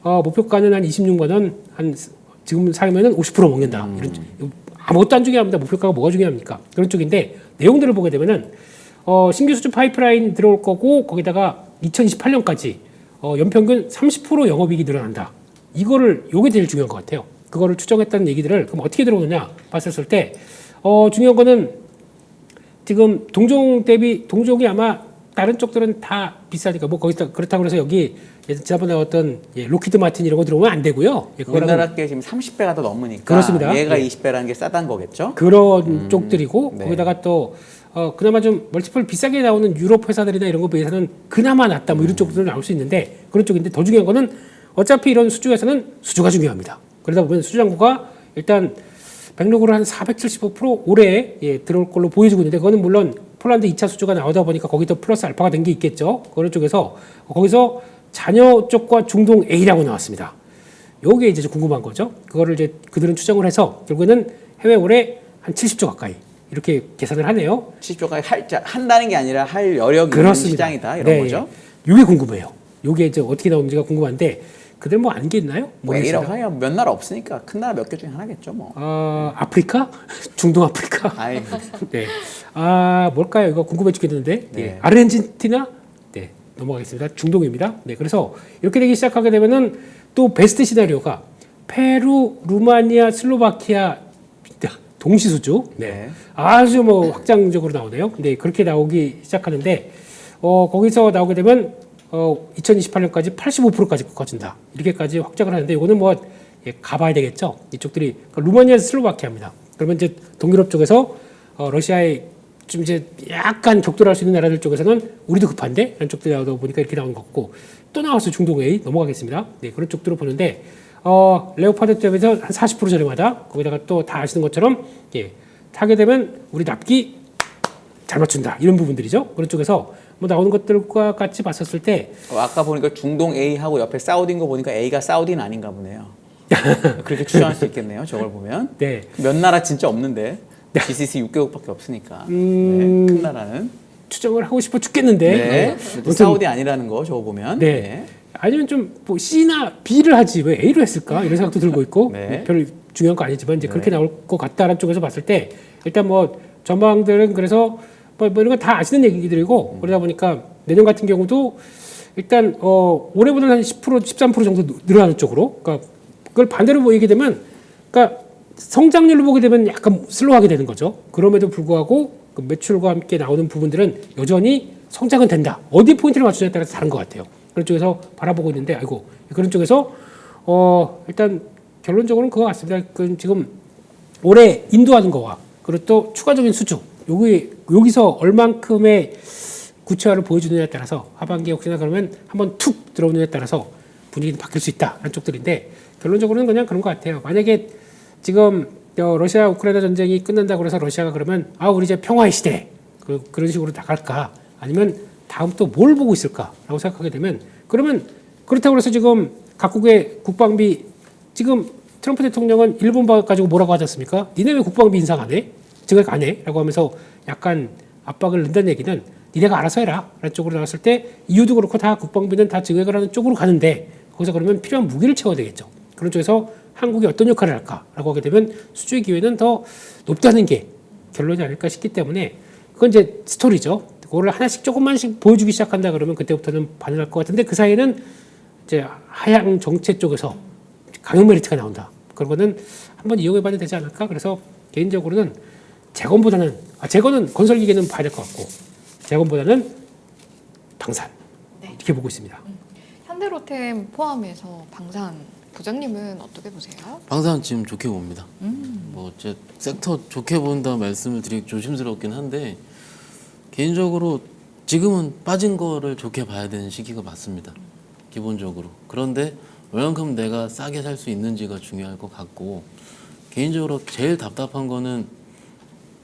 목표가는 한 26만 원, 한 지금 사면은 50% 먹는다. 이런 아무것도 안 중요합니다. 목표가가 뭐가 중요합니까? 그런 쪽인데 내용들을 보게 되면은 신규 수주 파이프라인 들어올 거고 거기다가 2028년까지 연평균 30% 영업이익이 늘어난다. 요게 제일 중요한 것 같아요. 그거를 추정했다는 얘기들을 그럼 어떻게 들어오느냐 봤었을 때 중요한 거는 지금 동종이 아마 다른 쪽들은 다 비싸니까 뭐 거기서 그렇다고 해서 여기 지난번에 나왔던 로키드 마틴 이런 거 들어오면 안 되고요. 우리나라 게 지금 30배가 더 넘으니까 그렇습니다. 얘가 예. 20배라는 게 싸다는 거겠죠? 그런 쪽들이고 네. 거기다가 또 그나마 좀 멀티플 비싸게 나오는 유럽 회사들이나 이런 거 비해서는 그나마 낫다 뭐 이런 쪽들은 나올 수 있는데 그런 쪽인데 더 중요한 거는 어차피 이런 수주에서는 수주가 중요합니다. 그러다 보면 수주장부가 일단 백록으로 한 475% 올해 들어올 걸로 보여지고 있는데 그거는 물론 폴란드 2차 수주가 나오다 보니까 거기도 플러스 알파가 된 게 있겠죠. 그런 쪽에서 거기서 잔여 쪽과 중동 A라고 나왔습니다. 요게 이제 궁금한 거죠. 그거를 이제 그들은 추정을 해서 결국에는 해외 올해 한 70조 가까이 이렇게 계산을 하네요. 70조까지 한다는 게 아니라 할 여력이 있는 시장이다 이런 거죠. 요게 궁금해요. 요게 이제 어떻게 나오는지가 궁금한데 그들 뭐 아는 게 있나요? 뭐 A라고 하야 몇 나라 없으니까 큰 나라 몇 개 중에 하나겠죠 뭐. 아프리카? 중동 아프리카? 아이, 네. 뭘까요? 이거 궁금해 죽겠는데. 네. 예. 아르헨티나? 네. 넘어가겠습니다. 중동입니다. 네. 그래서 이렇게 되기 시작하게 되면은 또 베스트 시나리오가 페루, 루마니아, 슬로바키아 동시 수주. 네. 아주 뭐 확장적으로 나오네요. 근데 그렇게 나오기 시작하는데 거기서 나오게 되면 2028년까지 85%까지 커진다. 이렇게까지 확장을 하는데 이거는 뭐 가봐야 되겠죠. 이쪽들이 루마니아, 슬로바키아입니다. 그러면 이제 동유럽 쪽에서 러시아에 좀 이제 약간 격돌할 수 있는 나라들 쪽에서는 우리도 급한데 이런 쪽들이 나오다 보니까 이렇게 나온 것 같고 또 나와서 중동 A 넘어가겠습니다. 네, 그런 쪽들을 보는데 레오파드 대비해서 한 40% 저렴하다. 거기다가 또 다 아시는 것처럼 타게 되면 우리 납기 잘 맞춘다. 이런 부분들이죠. 그런 쪽에서 뭐 나오는 것들과 같이 봤었을 때 아까 보니까 중동 A하고 옆에 사우디인 거 보니까 A가 사우디는 아닌가 보네요. 그렇게 추정할 수 있겠네요. 저걸 보면. 네. 몇 나라 진짜 없는데 GCC 6개국밖에 없으니까. 네, 큰 나라는. 추정을 하고 싶어 죽겠는데 네. 아무튼 사우디 아니라는 거 저거 보면. 네. 아니면 좀 뭐 C나 B를 하지 왜 A로 했을까 이런 생각도 들고 있고 네. 별 중요한 거 아니지만 이제 네. 그렇게 나올 것 같다라는 쪽에서 봤을 때 일단 뭐 전망들은 그래서 뭐 이런 건 다 아시는 얘기들이고 그러다 보니까 내년 같은 경우도 일단 올해보다는 한 10% 13% 정도 늘어나는 쪽으로 그러니까 그걸 반대로 보이게 되면 그러니까 성장률로 보게 되면 약간 슬로우하게 되는 거죠. 그럼에도 불구하고 그 매출과 함께 나오는 부분들은 여전히 성장은 된다. 어디 포인트를 맞추냐에 따라서 다른 것 같아요. 그런 쪽에서 바라보고 있는데 아이고 그런 쪽에서 일단 결론적으로는 그거 같습니다. 그 지금 올해 인도하는 거와 그리고 또 추가적인 수주 여기서 얼만큼의 구체화를 보여주느냐에 따라서 하반기에 혹시나 그러면 한번 툭 들어오느냐에 따라서 분위기는 바뀔 수 있다라는 쪽들인데 결론적으로는 그냥 그런 것 같아요. 만약에 지금 러시아 우크라이나 전쟁이 끝난다고 해서 러시아가 그러면 우리 이제 평화의 시대 그런 식으로 나갈까 아니면 다음 또 뭘 보고 있을까라고 생각하게 되면 그러면 그렇다고 해서 지금 각국의 국방비 지금 트럼프 대통령은 일본 가지고 뭐라고 하지 않습니까? 니네 왜 국방비 인상 안 해? 증액 안 해? 라고 하면서 약간 압박을 넣는다는 얘기는 니네가 알아서 해라 라는 쪽으로 나왔을 때 이유도 그렇고 다 국방비는 다 증액을 하는 쪽으로 가는데 거기서 그러면 필요한 무기를 채워야 되겠죠. 그런 쪽에서 한국이 어떤 역할을 할까라고 하게 되면 수주의 기회는 더 높다는 게 결론이 아닐까 싶기 때문에 그건 이제 스토리죠. 그거를 하나씩 조금만씩 보여주기 시작한다 그러면 그때부터는 반응할 것 같은데 그 사이에는 이제 하향 정책 쪽에서 강력 메리트가 나온다. 그런 거는 한번 이용해봐도 되지 않을까? 그래서 개인적으로는 재건보다는 재건은 건설 기계는 봐야 될 것 같고 재건보다는 방산 네. 이렇게 보고 있습니다. 현대로템 포함해서 방산 부장님은 어떻게 보세요? 방산 지금 좋게 봅니다. 뭐 제 섹터 좋게 본다 말씀을 드리기 조심스럽긴 한데 개인적으로 지금은 빠진 거를 좋게 봐야 되는 시기가 맞습니다. 기본적으로. 그런데 얼만큼 내가 싸게 살 수 있는지가 중요할 것 같고 개인적으로 제일 답답한 거는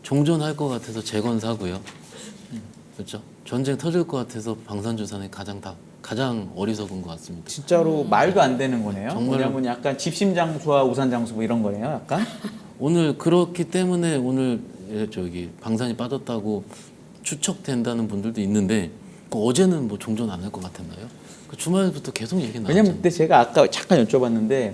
종전할 것 같아서 재건 사고요. 그렇죠? 전쟁 터질 것 같아서 방산주산이 가장 어리석은 것 같습니다. 진짜로 말도 안 되는 거네요. 정말로. 왜냐면 약간 집심장수와 우산장수 뭐 이런 거네요. 약간. 오늘 그렇기 때문에 오늘 저기 방산이 빠졌다고 추측된다는 분들도 있는데 그 어제는 뭐 종전 안 할 것 같았나요? 그 주말부터 계속 얘기 나왔잖아요. 왜냐면 그때 제가 아까 잠깐 여쭤봤는데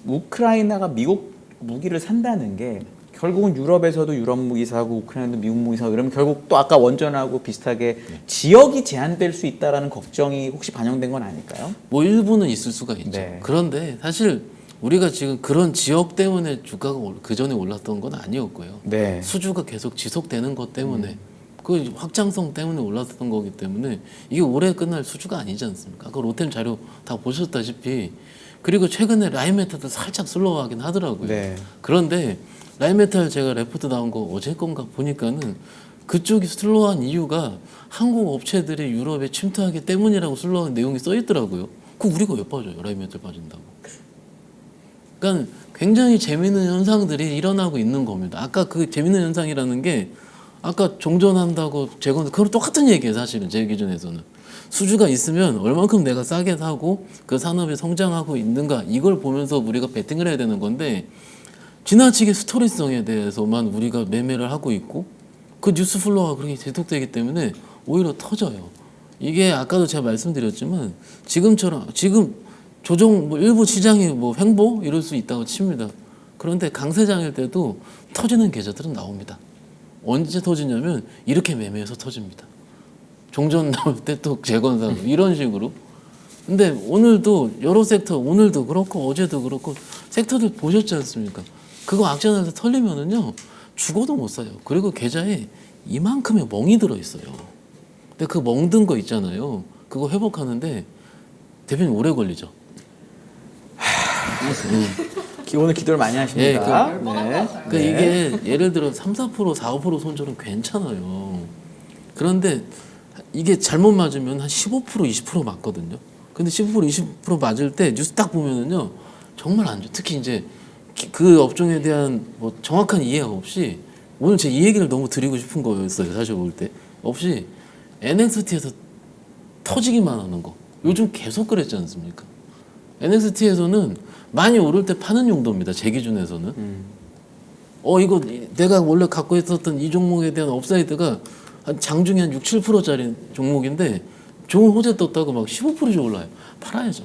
우크라이나가 미국 무기를 산다는 게 결국은 유럽에서도 유럽 무기 사고 우크라이나도 미국 무기 사고 이러면 결국 또 아까 원전하고 비슷하게 지역이 제한될 수 있다라는 걱정이 혹시 반영된 건 아닐까요? 뭐 일부는 있을 수가 있죠. 네. 그런데 사실 우리가 지금 그런 지역 때문에 주가가 그 전에 올랐던 건 아니었고요. 네. 수주가 계속 지속되는 것 때문에 그 확장성 때문에 올랐던 거기 때문에 이게 올해 끝날 수주가 아니지 않습니까? 아까 로템 자료 다 보셨다시피 그리고 최근에 라인메탈도 살짝 슬로우하긴 하더라고요. 네. 그런데 라인메탈 제가 레포트 나온 거 어제 건가 보니까는 그쪽이 슬로우한 이유가 한국 업체들이 유럽에 침투하기 때문이라고 슬로우한 내용이 써 있더라고요. 그 우리가 왜 빠져요? 라인메탈 빠진다고. 그러니까 굉장히 재미있는 현상들이 일어나고 있는 겁니다. 아까 그 재미있는 현상이라는 게 아까 종전한다고 재건 그거랑 똑같은 얘기예요. 사실은 제 기준에서는 수주가 있으면 얼만큼 내가 싸게 사고 그 산업이 성장하고 있는가 이걸 보면서 우리가 베팅을 해야 되는 건데 지나치게 스토리성에 대해서만 우리가 매매를 하고 있고 그 뉴스 플로우가 그렇게 계속되기 때문에 오히려 터져요. 이게 아까도 제가 말씀드렸지만 지금처럼 지금 조정 뭐 일부 시장이 뭐 횡보 이럴 수 있다고 칩니다. 그런데 강세장일 때도 터지는 계좌들은 나옵니다. 언제 터지냐면 이렇게 매매해서 터집니다. 종전 나올 때 또 재건사고 이런 식으로. 근데 오늘도 여러 섹터 오늘도 그렇고 어제도 그렇고 섹터들 보셨지 않습니까? 그거 악재날에서 털리면은요 죽어도 못 사요. 그리고 계좌에 이만큼의 멍이 들어 있어요. 근데 그 멍든 거 있잖아요. 그거 회복하는데 대표님 오래 걸리죠. 오늘 기도를 많이 하십니다. 예, 네. 그러니까 이게 예를 들어 3, 4%, 4, 5% 손절은 괜찮아요. 그런데 이게 잘못 맞으면 한 15%, 20% 맞거든요. 근데 15%, 20% 맞을 때 뉴스 딱 보면은요 정말 안 좋아. 특히 이제 그 업종에 대한 뭐 정확한 이해가 없이 오늘 제 이 얘기를 너무 드리고 싶은 거였어요. 사실 볼 때 없이 NXT에서 터지기만 하는 거. 요즘 계속 그랬지 않습니까? NXT에서는 많이 오를 때 파는 용도입니다. 제 기준에서는. 이거 내가 원래 갖고 있었던 이 종목에 대한 업사이드가 한 장중에 한 6, 7%짜리 종목인데 좋은 호재 떴다고 막 15%씩 올라요. 팔아야죠.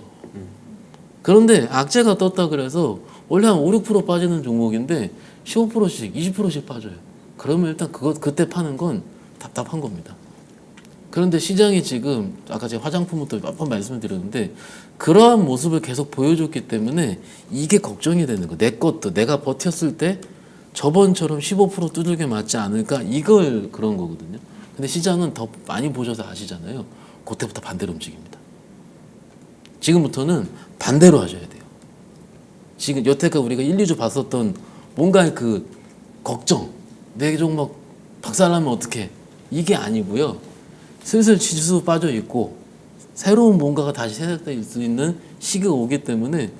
그런데 악재가 떴다 그래서 원래 한 5, 6% 빠지는 종목인데 15%씩, 20%씩 빠져요. 그러면 일단 그때 파는 건 답답한 겁니다. 그런데 시장이 지금 아까 제가 화장품부터 몇 번 말씀을 드렸는데 그러한 모습을 계속 보여줬기 때문에 이게 걱정이 되는 거예요. 내 것도 내가 버텼을 때 저번처럼 15% 두들겨 맞지 않을까 이걸 그런 거거든요. 근데 시장은 더 많이 보셔서 아시잖아요. 그때부터 반대로 움직입니다. 지금부터는 반대로 하셔야 돼요. 지금 여태까지 우리가 1, 2주 봤었던 뭔가 그 걱정 내 종목 박살나면 어떡해 이게 아니고요. 슬슬 지수 빠져 있고 새로운 뭔가가 다시 세상될 수 있는 시기가 오기 때문에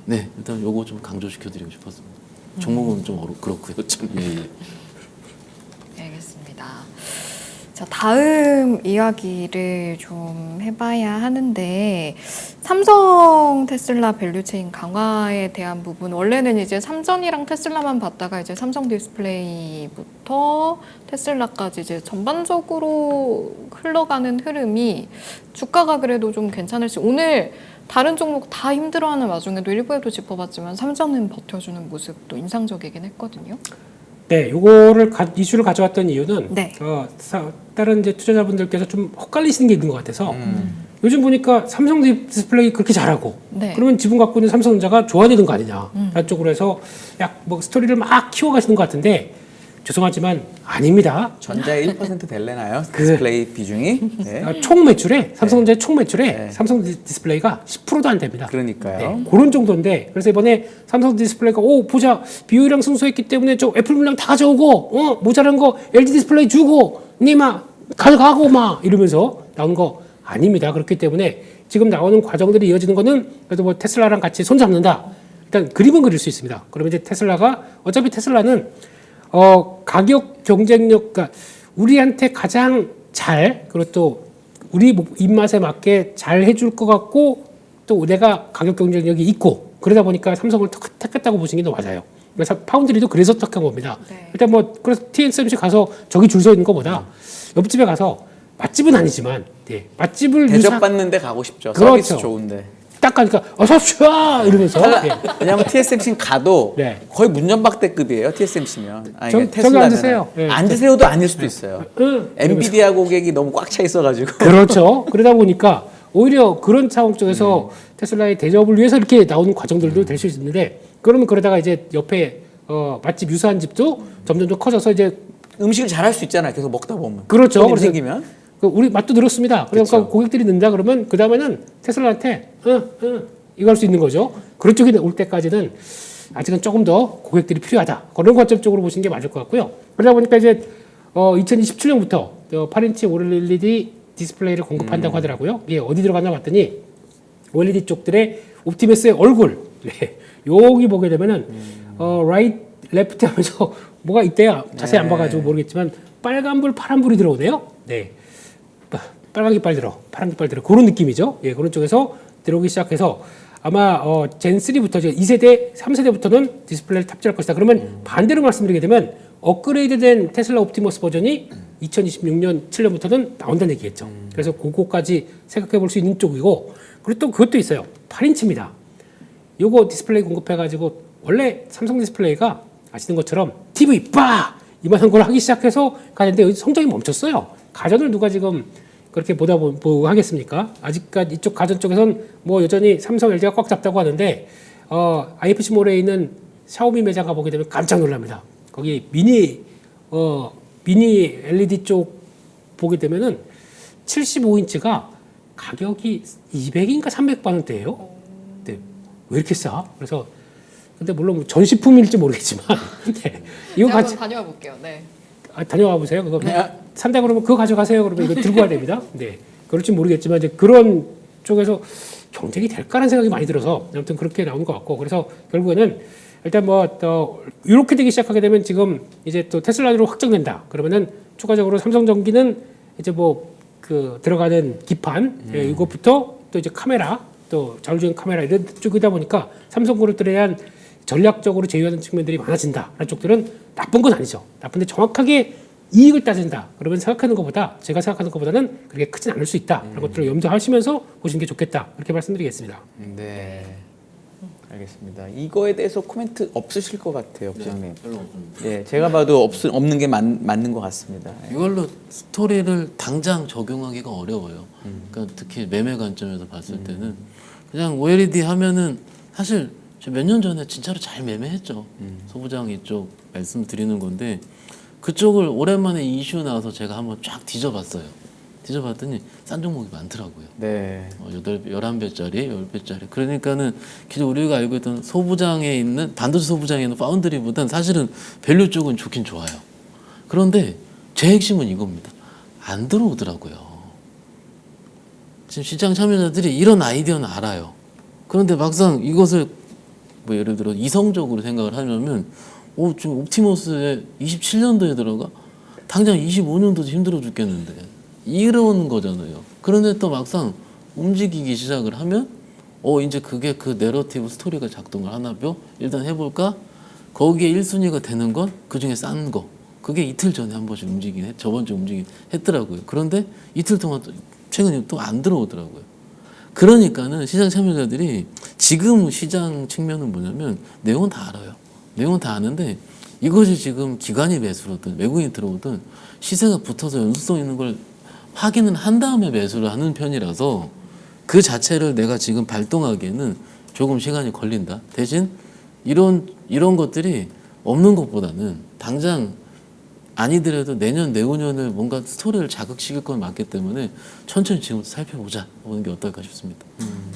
네 일단 요거 좀 강조시켜드리고 싶었습니다. 종목은 좀 그렇고요. 좀 예. 알겠습니다. 자, 다음 이야기를 좀 해봐야 하는데 삼성 테슬라 밸류체인 강화에 대한 부분 원래는 이제 삼전이랑 테슬라만 봤다가 이제 삼성 디스플레이부터 테슬라까지 이제 전반적으로 흘러가는 흐름이 주가가 그래도 좀 괜찮을지 오늘 다른 종목 다 힘들어하는 와중에도 일부에도 짚어봤지만 삼전은 버텨주는 모습도 인상적이긴 했거든요. 네, 요거를 이슈를 가져왔던 이유는 네. 다른 이제 투자자분들께서 좀 헛갈리시는 게 있는 것 같아서 요즘 보니까 삼성 디스플레이 그렇게 잘하고 네. 그러면 지분 갖고 있는 삼성전자가 좋아야 되는 거 아니냐 라는 쪽으로 해서 뭐 스토리를 막 키워가시는 것 같은데 죄송하지만 아닙니다. 전자의 1% 될래나요? 디스플레이 비중이? 네. 총 매출에 삼성전자의 총 매출에 네. 삼성 디스플레이가 10%도 안 됩니다. 그러니까요. 네, 그런 정도인데 그래서 이번에 삼성 디스플레이가 보자 비율이랑 승소했기 때문에 저 애플 물량 다 가져오고 모자란 거 LG 디스플레이 주고 니마 가져가고 막 이러면서 나오는 거 아닙니다. 그렇기 때문에 지금 나오는 과정들이 이어지는 거는 그래도 뭐 테슬라랑 같이 손잡는다. 일단 그림은 그릴 수 있습니다. 그러면 이제 테슬라가 어차피 테슬라는 가격 경쟁력, 그러니까 우리한테 가장 잘 그리고 또 우리 입맛에 맞게 잘 해줄 것 같고 또 내가 가격 경쟁력이 있고 그러다 보니까 삼성을 택했다고 보시는 게 더 맞아요. 그래서 파운드리도 그래서 택한 겁니다. 네. 일단 뭐 그래서 TSMC 가서 저기 줄 서 있는 것보다 옆집에 가서 맛집은 아니지만 네, 맛집을 대접받는데 가고 싶죠. 그렇죠. 서비스 좋은데. 딱 가니까 어서 오십시오 이러면서 네. 왜냐하면 TSMC는 가도 네. 거의 문전박대급이에요. TSMC면. 아니, 저기 테슬라는 앉으세요. 네. 앉으세요도 아닐 수도 있어요. 응. 엔비디아 고객이 너무 꽉 차 있어가지고. 그렇죠. 그러다 보니까 오히려 그런 차원 쪽에서 테슬라의 대접을 위해서 이렇게 나오는 과정들도 될 수 있는데 그러면 그러다가 이제 옆에 맛집 유사한 집도 점점 더 커져서 이제 음식을 잘할 수 있잖아요. 계속 먹다 보면. 그렇죠. 손님 그래서 생기면. 우리 맛도 늘었습니다. 그러니까 그쵸. 고객들이 는다 그러면 그 다음에는 테슬라한테 이거 할 수 있는 거죠. 그런 쪽이 올 때까지는 아직은 조금 더 고객들이 필요하다. 그런 관점적으로 보시는 게 맞을 것 같고요. 그러다 보니까 이제 2027년부터 8인치 OLED 디스플레이를 공급한다고 하더라고요. 이게 어디 들어갔나 봤더니 OLED 쪽들의 옵티머스의 얼굴. 네. 여기 보게 되면은 라이트, 레프트 하면서 뭐가 있대요. 자세히 안 봐가지고 모르겠지만 빨간불, 파란불이 들어오네요. 네. 빨간 깃발 들어, 파란 깃발 들어. 그런 느낌이죠. 예, 그런 쪽에서 들어오기 시작해서 아마 젠3부터 2세대, 3세대부터는 디스플레이를 탑재할 것이다. 그러면 반대로 말씀드리게 되면 업그레이드된 테슬라 옵티머스 버전이 2026년 7년부터는 나온다는 얘기겠죠. 그래서 그거까지 생각해 볼 수 있는 쪽이고 그리고 또 그것도 있어요. 8인치입니다. 요거 디스플레이 공급해가지고 원래 삼성 디스플레이가 아시는 것처럼 TV 빠! 이만한 걸 하기 시작해서 가는데 성장이 멈췄어요. 가전을 누가 지금 그렇게 보다 보고 하겠습니까? 아직까지 이쪽 가전 쪽에선 뭐 여전히 삼성, LG가 꽉 잡다고 하는데 IFC몰에 있는 샤오미 매장 가보게 되면 깜짝 놀랍니다. 거기 미니 LED 쪽 보게 되면은 75인치가 가격이 200인가 300만 원대예요. 네. 왜 이렇게 싸? 그래서 근데 물론 전시품일지 모르겠지만 네. 이거 제가 같이 한번 다녀와 볼게요. 네. 다녀와 보세요. 그거 산다 그러면 그거 가져가세요. 그러면 이거 들고 가야 됩니다. 네. 그럴지 모르겠지만 이제 그런 쪽에서 경쟁이 될까라는 생각이 많이 들어서 아무튼 그렇게 나오는 것 같고 그래서 결국에는 일단 뭐 이렇게 되기 시작하게 되면 지금 이제 또 테슬라로 확정된다. 그러면은 추가적으로 삼성전기는 이제 뭐 그 들어가는 기판 이것부터 또 이제 카메라 또 자율주행 카메라 이런 쪽이다 보니까 삼성그룹들에 대한 전략적으로 제휴하는 측면들이 많아진다라는 쪽들은 나쁜 건 아니죠. 나쁜데 정확하게 이익을 따진다. 그러면 생각하는 것보다 제가 생각하는 것보다는 그렇게 크진 않을 수 있다. 그런 것들을 염두하시면서 보시는 게 좋겠다. 이렇게 말씀드리겠습니다. 네. 알겠습니다. 이거에 대해서 코멘트 없으실 것 같아요, 부장님. 별로 없습니다. 예, 제가 봐도 없는 게 맞는 것 같습니다. 예. 이걸로 스토리를 당장 적용하기가 어려워요. 그러니까 특히 매매 관점에서 봤을 때는 그냥 OLED 하면은 사실 몇 년 전에 진짜로 잘 매매했죠. 소부장 이쪽 말씀드리는 건데 그쪽을 오랜만에 이슈 나와서 제가 한번 쫙 뒤져봤어요. 뒤져봤더니 싼 종목이 많더라고요. 네. 11배짜리, 10배짜리. 그러니까는 기존 우리가 알고 있던 소부장에 있는 반도체 소부장에 있는 파운드리보다는 사실은 밸류 쪽은 좋긴 좋아요. 그런데 제 핵심은 이겁니다. 안 들어오더라고요. 지금 시장 참여자들이 이런 아이디어는 알아요. 그런데 막상 이것을 뭐 예를 들어 이성적으로 생각을 하려면 지금 옵티머스에 27년도에 들어가? 당장 25년도도 힘들어 죽겠는데 이런 거잖아요. 그런데 또 막상 움직이기 시작을 하면 이제 그게 그 내러티브 스토리가 작동을 하나요? 일단 해볼까? 거기에 1순위가 되는 건 그중에 싼 거. 그게 이틀 전에 한 번씩 저번 주에 움직이긴 했더라고요. 그런데 이틀 동안 최근에 또 안 들어오더라고요. 그러니까는 시장 참여자들이 지금 시장 측면은 뭐냐면 내용은 다 알아요. 내용은 다 아는데 이것이 지금 기관이 매수로든 외국인이 들어오든 시세가 붙어서 연속성 있는 걸 확인은 한 다음에 매수를 하는 편이라서 그 자체를 내가 지금 발동하기에는 조금 시간이 걸린다. 대신 이런 것들이 없는 것보다는 당장 아니더라도 내년 내후년을 뭔가 스토리를 자극시킬 건 맞기 때문에 천천히 지금부터 살펴보자 보는 게 어떨까 싶습니다.